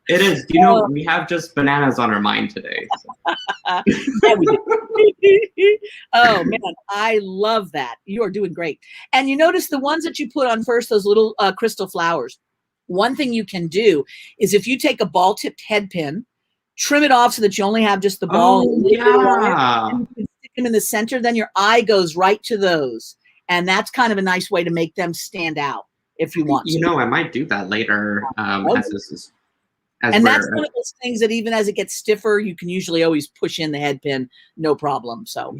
Speaker 1: It is. You know, we have just bananas on our mind today. So.
Speaker 2: Yeah, we do. Oh man, I love that. You are doing great. And you notice the ones that you put on first, those little crystal flowers. One thing you can do is if you take a ball tipped head pin, trim it off so that you only have just the ball.
Speaker 1: Oh, yeah.
Speaker 2: And you can stick them in the center. Then your eye goes right to those. And that's kind of a nice way to make them stand out if you want to.
Speaker 1: You know, I might do that later. As this is,
Speaker 2: and that's one of those things that even as it gets stiffer, you can usually always push in the head pin, no problem. So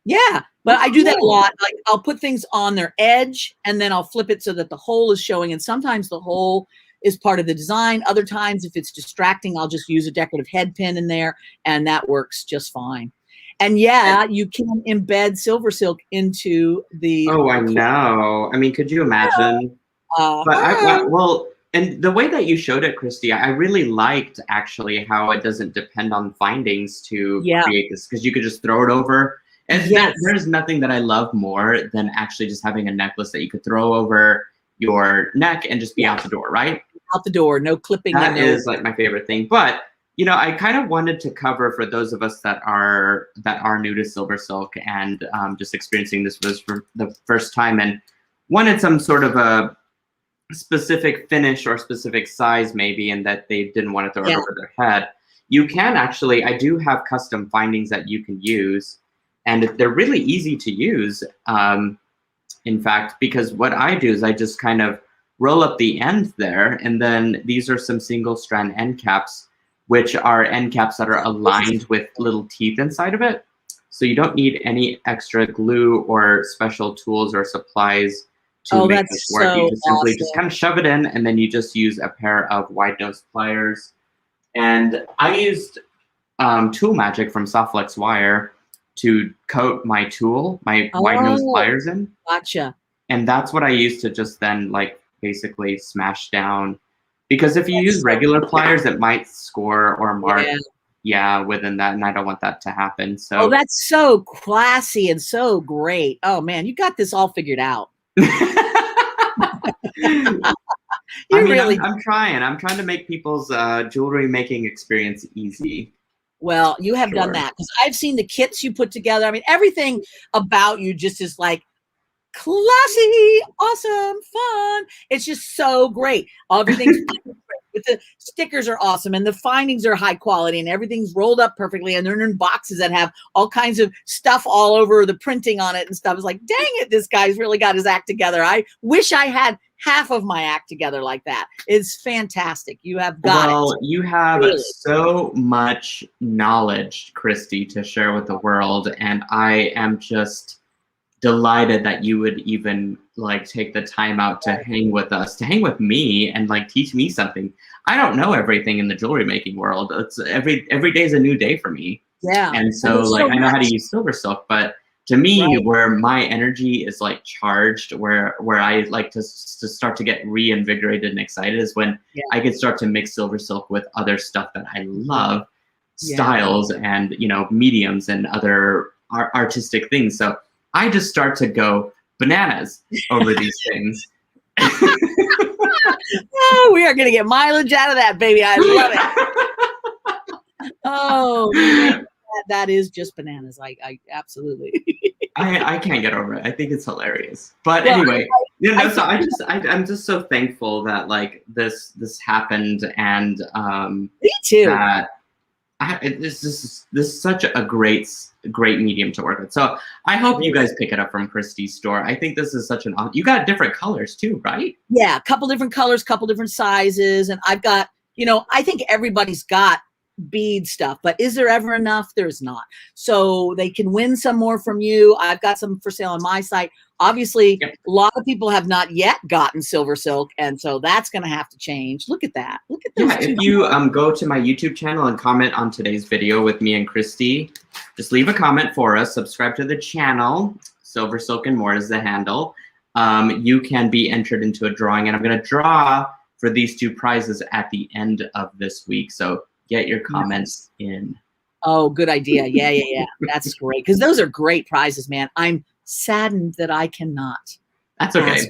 Speaker 2: yeah. But I do that a lot. Like I'll put things on their edge and then I'll flip it so that the hole is showing. And sometimes the hole is part of the design. Other times, if it's distracting, I'll just use a decorative head pin in there, and that works just fine. And yeah, you can embed silver silk into the.
Speaker 1: Oh, I know. I mean, could you imagine? Well, and the way that you showed it, Christy, I really liked actually how it doesn't depend on findings to create this, because you could just throw it over. And there's nothing that I love more than actually just having a necklace that you could throw over your neck and just be out the door, right?
Speaker 2: Out the door, no clipping.
Speaker 1: That is like my favorite thing. But you know, I kind of wanted to cover for those of us that are new to silver silk and just experiencing this for the first time and wanted some sort of a specific finish or specific size maybe, and that they didn't want to throw it over their head. You can actually, I do have custom findings that you can use, and they're really easy to use. In fact, because what I do is I just kind of roll up the end there, and then these are some single strand end caps, which are end caps that are aligned with little teeth inside of it. So you don't need any extra glue or special tools or supplies to make this work. You just simply just kind of shove it in, and then you just use a pair of wide nose pliers. And I used Tool Magic from Softflex Wire to coat my tool, my wide nose pliers in.
Speaker 2: Gotcha.
Speaker 1: And that's what I used to just then like basically smash down. Because if you use regular pliers, it might score or mark within that, and I don't want that to happen. So
Speaker 2: that's so classy and so great. Oh man, you got this all figured out.
Speaker 1: I'm trying. I'm trying to make people's jewelry making experience easy.
Speaker 2: Well, you have done that, because I've seen the kits you put together. I mean, everything about you just is like classy, awesome, fun. It's just so great. Everything's with the stickers are awesome, and the findings are high quality, and everything's rolled up perfectly, and they're in boxes that have all kinds of stuff all over the printing on it and stuff. It's like, dang it, this guy's really got his act together. I wish I had half of my act together like that. It's fantastic. You have got it.
Speaker 1: Well, you have so much knowledge, Christy, to share with the world, and I am just delighted that you would even like take the time out to hang with us, to hang with me and like teach me something. I don't know everything in the jewelry making world. It's every day is a new day for me.
Speaker 2: Yeah.
Speaker 1: And so like I know how to use silver silk, but to me, where my energy is like charged, where I like to start to get reinvigorated and excited is when I can start to mix silver silk with other stuff that I love, styles and, you know, mediums and other artistic things. So I just start to go bananas over these things.
Speaker 2: Oh, we are going to get mileage out of that, baby. I love it. Oh, man. That is just bananas. I absolutely.
Speaker 1: I can't get over it. I think it's hilarious. But anyway, I'm just so thankful that like this happened, and
Speaker 2: me too.
Speaker 1: That this is such a great medium to work with. So I hope you guys pick it up from Christi's store. I think this is such an you got different colors too, right?
Speaker 2: Yeah, a couple different colors, couple different sizes, and I've got, you know, I think everybody's got bead stuff, but is there ever enough? There's not. So they can win some more from you. I've got some for sale on my site. Obviously, a lot of people have not yet gotten SilverSilk, and so that's going to have to change. Look at that. Look at those.
Speaker 1: Yeah, if you go to my YouTube channel and comment on today's video with me and Christi, just leave a comment for us. Subscribe to the channel. SilverSilk and More is the handle. You can be entered into a drawing, and I'm going to draw for these 2 prizes at the end of this week. So get your comments in. Oh,
Speaker 2: good idea. Yeah. That's great, because those are great prizes, man. I'm saddened that I cannot.
Speaker 1: That's okay.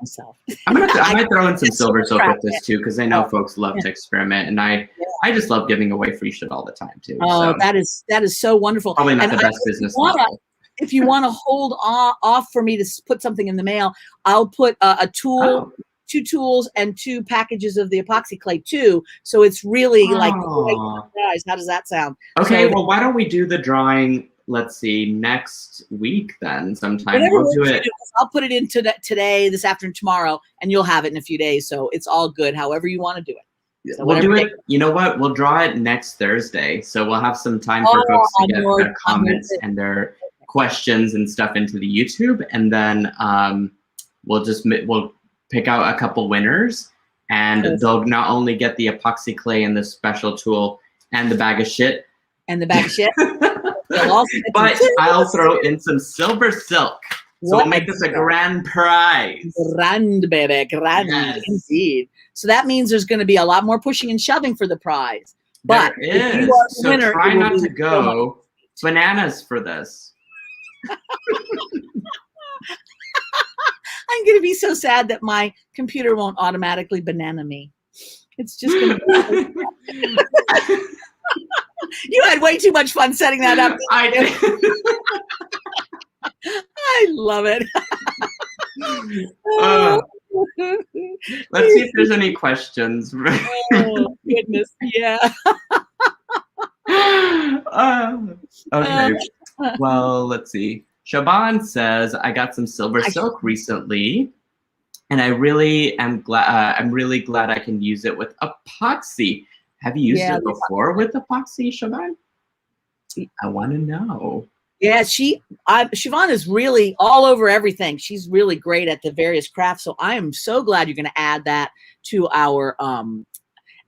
Speaker 2: Myself.
Speaker 1: I might throw in some SilverSilk with this too, because I know folks love to experiment, and I just love giving away free shit all the time too.
Speaker 2: Oh, so. that is so wonderful.
Speaker 1: Probably not the best business model.
Speaker 2: If you want to hold off for me to put something in the mail, I'll put a tool, 2 tools, and 2 packages of the Apoxie Clay too. So it's really like, guys, how does that sound?
Speaker 1: Okay,
Speaker 2: so,
Speaker 1: well, why don't we do the drawing? Let's see, next week then sometime. We'll do it.
Speaker 2: I'll put it into today, this afternoon, tomorrow, and you'll have it in a few days. So it's all good, however you want to do it. So
Speaker 1: we'll do it. You know what? We'll draw it next Thursday. So we'll have some time for folks to get their comments and their questions and stuff into the YouTube. And then we'll pick out a couple winners. And they'll not only get the Apoxie Clay and the special tool and the bag of shit. But I'll throw in some SilverSilk. So we'll make this a grand prize.
Speaker 2: Grand, baby. Grand, indeed. So that means there's going to be a lot more pushing and shoving for the prize. But
Speaker 1: there is. So winner, try not to go bananas for this.
Speaker 2: I'm going to be so sad that my computer won't automatically banana me. It's just going to be You had way too much fun setting that up.
Speaker 1: I did.
Speaker 2: I love it.
Speaker 1: Let's see if there's any questions.
Speaker 2: Oh, goodness. Yeah.
Speaker 1: Okay. Well, let's see. Shaban says, I got some SilverSilk recently, and I really am glad. I'm really glad I can use it with epoxy. Have you used it before with epoxy, Shaban? I want to know.
Speaker 2: Yeah, Siobhan is really all over everything. She's really great at the various crafts. So I am so glad you're going to add that to our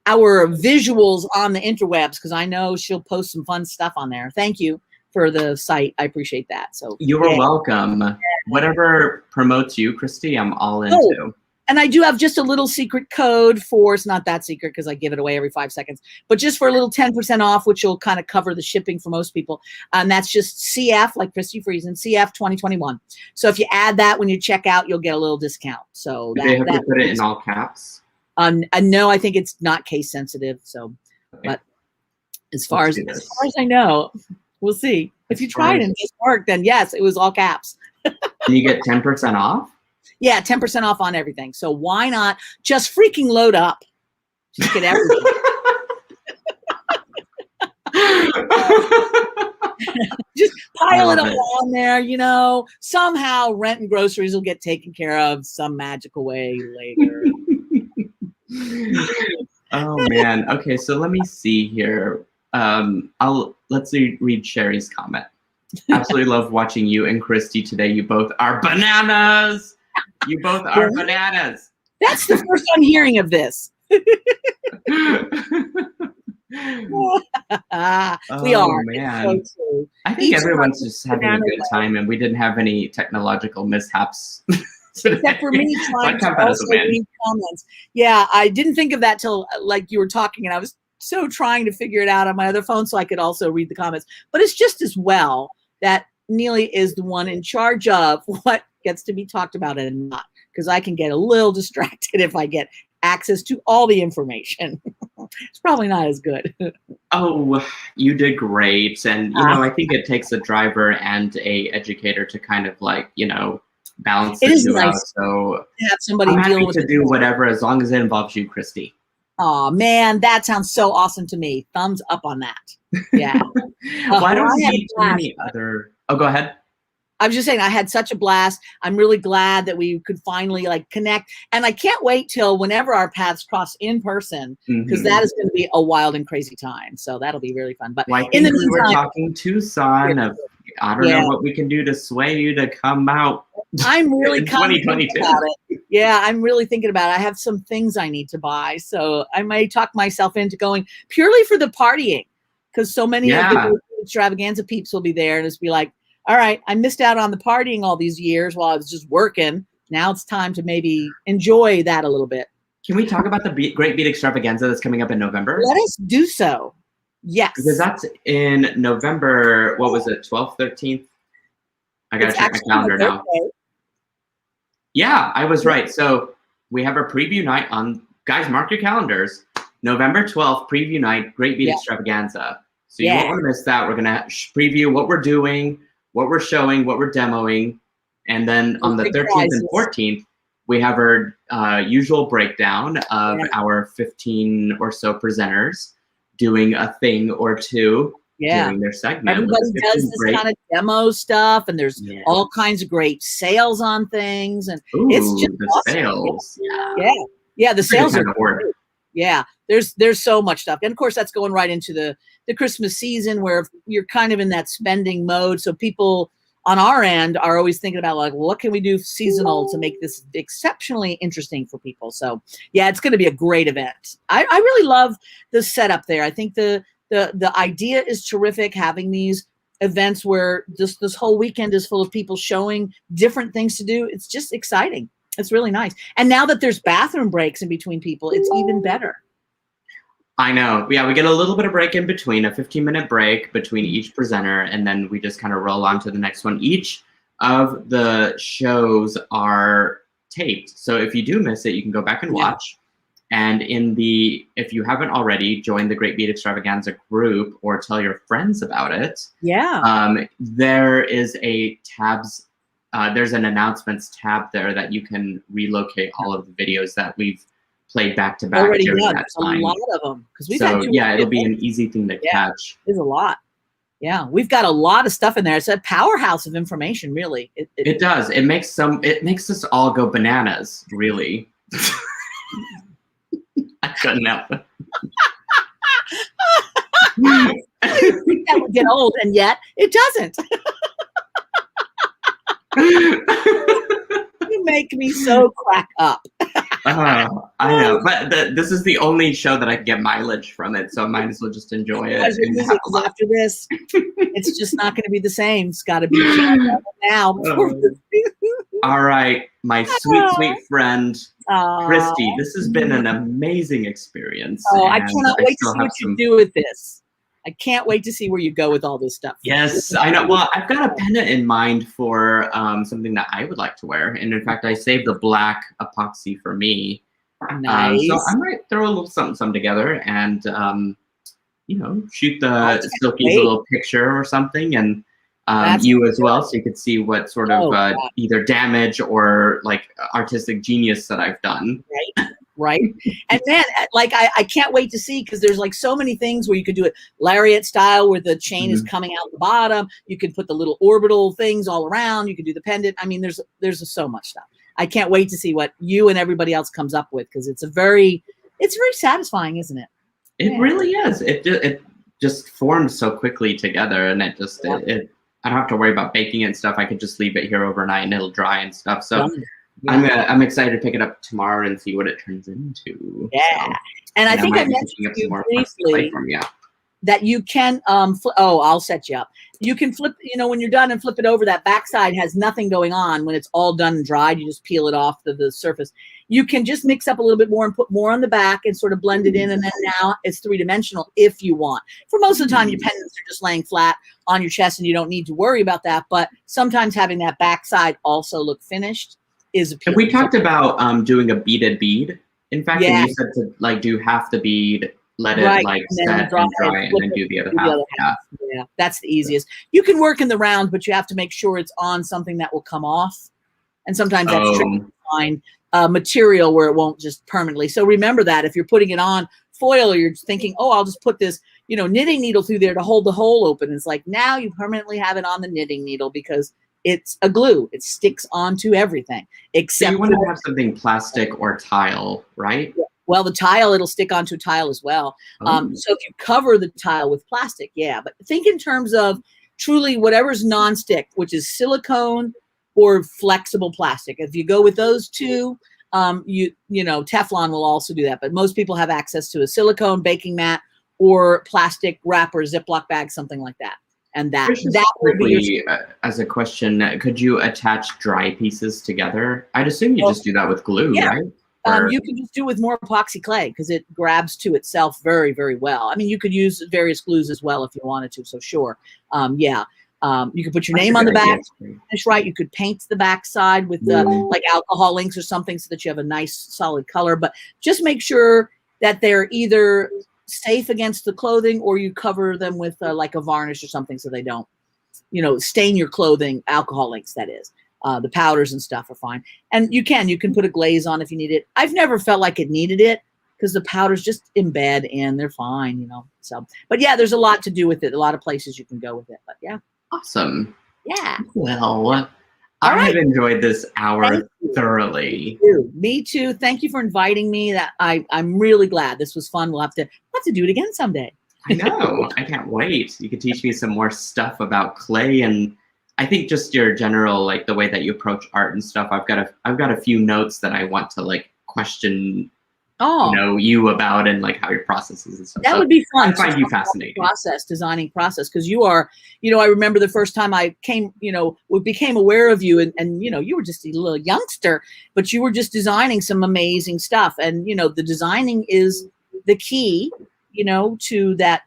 Speaker 2: visuals on the interwebs, because I know she'll post some fun stuff on there. Thank you for the site. I appreciate that. So
Speaker 1: you are welcome. Whatever promotes you, Christi, I'm all into.
Speaker 2: And I do have just a little secret code for, it's not that secret because I give it away every 5 seconds, but just for a little 10% off, which will kind of cover the shipping for most people. And that's just CF, like Christi Friesen, CF 2021. So if you add that when you check out, you'll get a little discount. So
Speaker 1: do they have to put it in all caps?
Speaker 2: No, I think it's not case sensitive. So, but as far as I know, we'll see. If you tried and it just worked, then yes, it was all caps.
Speaker 1: And you get 10% off?
Speaker 2: Yeah, 10% off on everything. So why not just freaking load up? Just get everything. Just pile it up on there, you know. Somehow rent and groceries will get taken care of some magical way later.
Speaker 1: Oh man. Okay, so let me see here. Let's read Sherry's comment. Absolutely love watching you and Christi today. You both are bananas. You both are bananas.
Speaker 2: That's the first I'm hearing of this. We are.
Speaker 1: Man. So I think everyone's just having a good time, and we didn't have any technological mishaps.
Speaker 2: Except for me trying to also read comments. Yeah, I didn't think of that till like you were talking, and I was so trying to figure it out on my other phone so I could also read the comments. But it's just as well that Nealay is the one in charge of what gets to be talked about and not, because I can get a little distracted if I get access to all the information. It's probably not as good.
Speaker 1: Oh, you did great. And, you know, I think it takes a driver and a educator to kind of like, you know, balance the two out. So
Speaker 2: to have somebody
Speaker 1: I'm happy to do whatever as long as it involves you, Christi.
Speaker 2: Oh man, that sounds so awesome to me. Thumbs up on that. Yeah.
Speaker 1: Why don't
Speaker 2: I
Speaker 1: we
Speaker 2: had a
Speaker 1: need too
Speaker 2: blast.
Speaker 1: many other? Oh, go ahead.
Speaker 2: I was just saying I had such a blast. I'm really glad that we could finally like connect. And I can't wait till whenever our paths cross in person, because that is going to be a wild and crazy time. So that'll be really fun. But
Speaker 1: Well, I
Speaker 2: in the
Speaker 1: think we were
Speaker 2: meantime,
Speaker 1: talking Tucson of, I don't know what we can do to sway you to come out.
Speaker 2: I'm really
Speaker 1: in
Speaker 2: kind of
Speaker 1: 2022.
Speaker 2: thinking about it. Yeah, I'm really thinking about it. I have some things I need to buy. So I may talk myself into going purely for the partying, because so many of the extravaganza peeps will be there and just be like, all right, I missed out on the partying all these years while I was just working. Now it's time to maybe enjoy that a little bit.
Speaker 1: Can we talk about the Great Bead Extravaganza that's coming up in November?
Speaker 2: Let us do so. Yes.
Speaker 1: Because that's in November, what was it, 12th, 13th? I got to check my calendar now. Yeah, I was right. So we have our preview night on, guys, mark your calendars. November 12th, preview night, Great Bead Extravaganza. So you won't want to miss that. We're going to preview what we're doing, what we're showing, what we're demoing. And then on the 13th and 14th, we have our usual breakdown of our 15 or so presenters doing a thing or two, doing their segment.
Speaker 2: Everybody does this kind of demo stuff, and there's all kinds of great sales on things. And it's just
Speaker 1: the
Speaker 2: awesome.
Speaker 1: sales.
Speaker 2: Yeah, the sales are
Speaker 1: great.
Speaker 2: Yeah, there's so much stuff. And of course, that's going right into the Christmas season where you're kind of in that spending mode. So people on our end are always thinking about like, well, what can we do seasonal to make this exceptionally interesting for people? So yeah, it's going to be a great event. I really love the setup there. I think the idea is terrific, having these events where this whole weekend is full of people showing different things to do. It's just exciting. It's really nice. And now that there's bathroom breaks in between people, it's even better.
Speaker 1: I know. Yeah, we get a little bit of break in between, a 15-minute break between each presenter, and then we just kind of roll on to the next one. Each of the shows are taped. So if you do miss it, you can go back and watch. And if you haven't already, join the Great Bead Extravaganza group or tell your friends about it.
Speaker 2: Yeah.
Speaker 1: There is a tabs. There's an announcements tab there that you can relocate all of the videos that we've played back to back during that time.
Speaker 2: A lot of them, because we've
Speaker 1: had it'll be an easy thing to catch.
Speaker 2: There's a lot. Yeah, we've got a lot of stuff in there. It's a powerhouse of information, really.
Speaker 1: It does. It makes us all go bananas, really. I couldn't help it.
Speaker 2: That would get old, and yet it doesn't. You make me so crack up.
Speaker 1: I know, but this is the only show that I can get mileage from it, so I might as well just enjoy it.
Speaker 2: After this, it's just not going to be the same. It's got to be now.
Speaker 1: All right, my sweet friend, Christi, this has been an amazing experience.
Speaker 2: Oh, I cannot wait to see what you do with this. I can't wait to see where you go with all this stuff.
Speaker 1: Yes, I know. Well, I've got a pendant in mind for something that I would like to wear. And in fact, I saved the black epoxy for me.
Speaker 2: Nice.
Speaker 1: So I might throw a little something together and, shoot the Silkies a little picture or something. And you as well, so you could see what sort of either damage or like artistic genius that I've done.
Speaker 2: Right. And then like, I can't wait to see, because there's like so many things where you could do it lariat style where the chain is coming out the bottom. You could put the little orbital things all around. You could do the pendant. I mean, there's so much stuff. I can't wait to see what you and everybody else comes up with, because it's very satisfying, isn't it?
Speaker 1: It really is. It just forms so quickly together, and it just, I don't have to worry about baking it and stuff. I could just leave it here overnight and it'll dry and stuff. So I'm excited to pick it up tomorrow and see what it turns into.
Speaker 2: Yeah. So, and I think I mentioned to you briefly that you can, I'll set you up. You can flip, when you're done and flip it over, that backside has nothing going on. When it's all done and dried, you just peel it off the surface. You can just mix up a little bit more and put more on the back and sort of blend it in. And then now it's 3-dimensional if you want. For most of the time, your pendants are just laying flat on your chest and you don't need to worry about that. But sometimes having that backside also look finished is appealing.
Speaker 1: And we talked about doing a beaded bead. In fact, you said to do half the bead, let it set and dry, and then do the other half.
Speaker 2: Yeah, that's the easiest. You can work in the round, but you have to make sure it's on something that will come off. And sometimes that's tricky. find material where it won't just permanently. So remember that if you're putting it on foil, you're thinking, oh, I'll just put this, knitting needle through there to hold the hole open. It's like now you permanently have it on the knitting needle because it's a glue. It sticks onto everything. Except
Speaker 1: so you want to have something plastic or tile, right?
Speaker 2: Well, the tile, it'll stick onto tile as well. So if you cover the tile with plastic, yeah. But think in terms of truly whatever's non-stick, which is silicone or flexible plastic. If you go with those two, Teflon will also do that. But most people have access to a silicone baking mat or plastic wrapper, Ziploc bag, something like that. And that would be
Speaker 1: as a question, could you attach dry pieces together? I'd assume you just do that with glue, right?
Speaker 2: You can just do it with more epoxy clay because it grabs to itself very, very well. I mean, you could use various glues as well if you wanted to. So sure, you could put your name on the back. Finish right. You could paint the back side with like alcohol inks or something so that you have a nice solid color. But just make sure that they're either safe against the clothing or you cover them with like a varnish or something so they don't, stain your clothing. Alcohol inks, that is. The powders and stuff are fine. And you can put a glaze on if you need it. I've never felt like it needed it because the powders just embed in. They're fine, So, but yeah, there's a lot to do with it. A lot of places you can go with it. But yeah.
Speaker 1: Awesome.
Speaker 2: Yeah.
Speaker 1: Well, I have enjoyed this hour thoroughly.
Speaker 2: Me too. Thank you for inviting me. I'm really glad. This was fun. We'll have to do it again someday.
Speaker 1: I know. I can't wait. You could teach me some more stuff about clay, and I think just your general, like the way that you approach art and stuff. I've got a few notes that I want to like question you about and like how your process is and stuff.
Speaker 2: That would be fun.
Speaker 1: I find you fascinating.
Speaker 2: Designing process, because you are, I remember the first time I came, we became aware of you, and you were just a little youngster, but you were just designing some amazing stuff, and the designing is the key, to that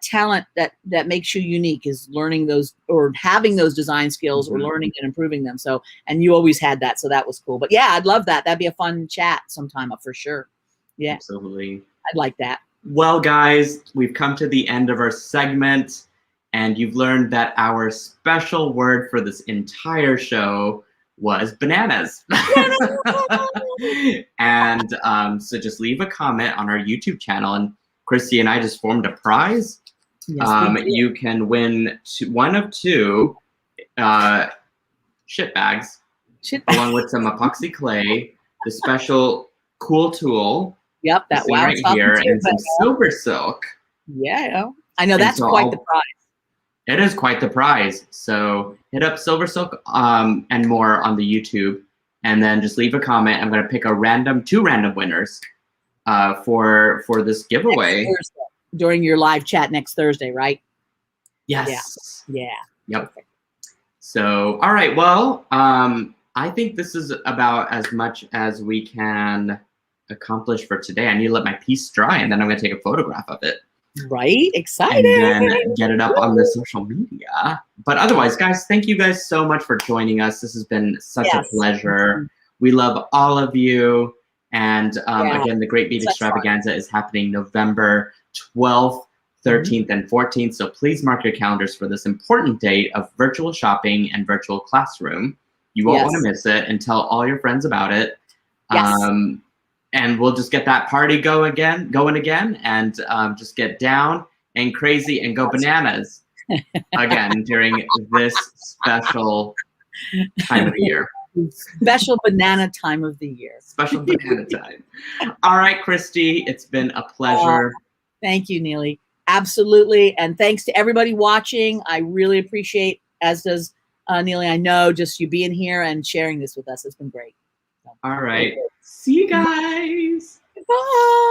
Speaker 2: talent that makes you unique, is learning those or having those design skills or learning and improving them. So, and you always had that, so that was cool. But yeah, I'd love that. That'd be a fun chat sometime for sure. Yeah,
Speaker 1: absolutely.
Speaker 2: I'd like that.
Speaker 1: Well, guys, we've come to the end of our segment, and you've learned that our special word for this entire show was bananas. And so just leave a comment on our YouTube channel, and Christy and I just formed a prize. Yes, you can win one of two shit bags along with some epoxy clay, the special cool tool.
Speaker 2: Yep, that wow
Speaker 1: right here, and some SilverSilk.
Speaker 2: Yeah, I know that's quite the prize.
Speaker 1: It is quite the prize. So hit up SilverSilk and more on the YouTube, and then just leave a comment. I'm going to pick two random winners for this giveaway
Speaker 2: during your live chat next Thursday, right?
Speaker 1: Yes.
Speaker 2: Yeah.
Speaker 1: Yep. Perfect. So, all right. Well, I think this is about as much as we can accomplish for today. I need to let my piece dry, and then I'm going to take a photograph of it.
Speaker 2: Right? Excited.
Speaker 1: And then get it up on the social media. But otherwise, guys, thank you guys so much for joining us. This has been such a pleasure. We love all of you. And again, the Great Bead Extravaganza is happening November 12th, 13th, and 14th. So please mark your calendars for this important date of virtual shopping and virtual classroom. You won't want to miss it, and tell all your friends about it. Yes. And we'll just get that party going again, and just get down and crazy and go bananas again during this special time of the year.
Speaker 2: Special banana time of the year.
Speaker 1: Special banana time. All right, Christy, it's been a pleasure.
Speaker 2: Thank you, Nealay. Absolutely. And thanks to everybody watching. I really appreciate, as does Nealay, I know, just you being here and sharing this with us. It's been great.
Speaker 1: All right. See you guys.
Speaker 2: Bye.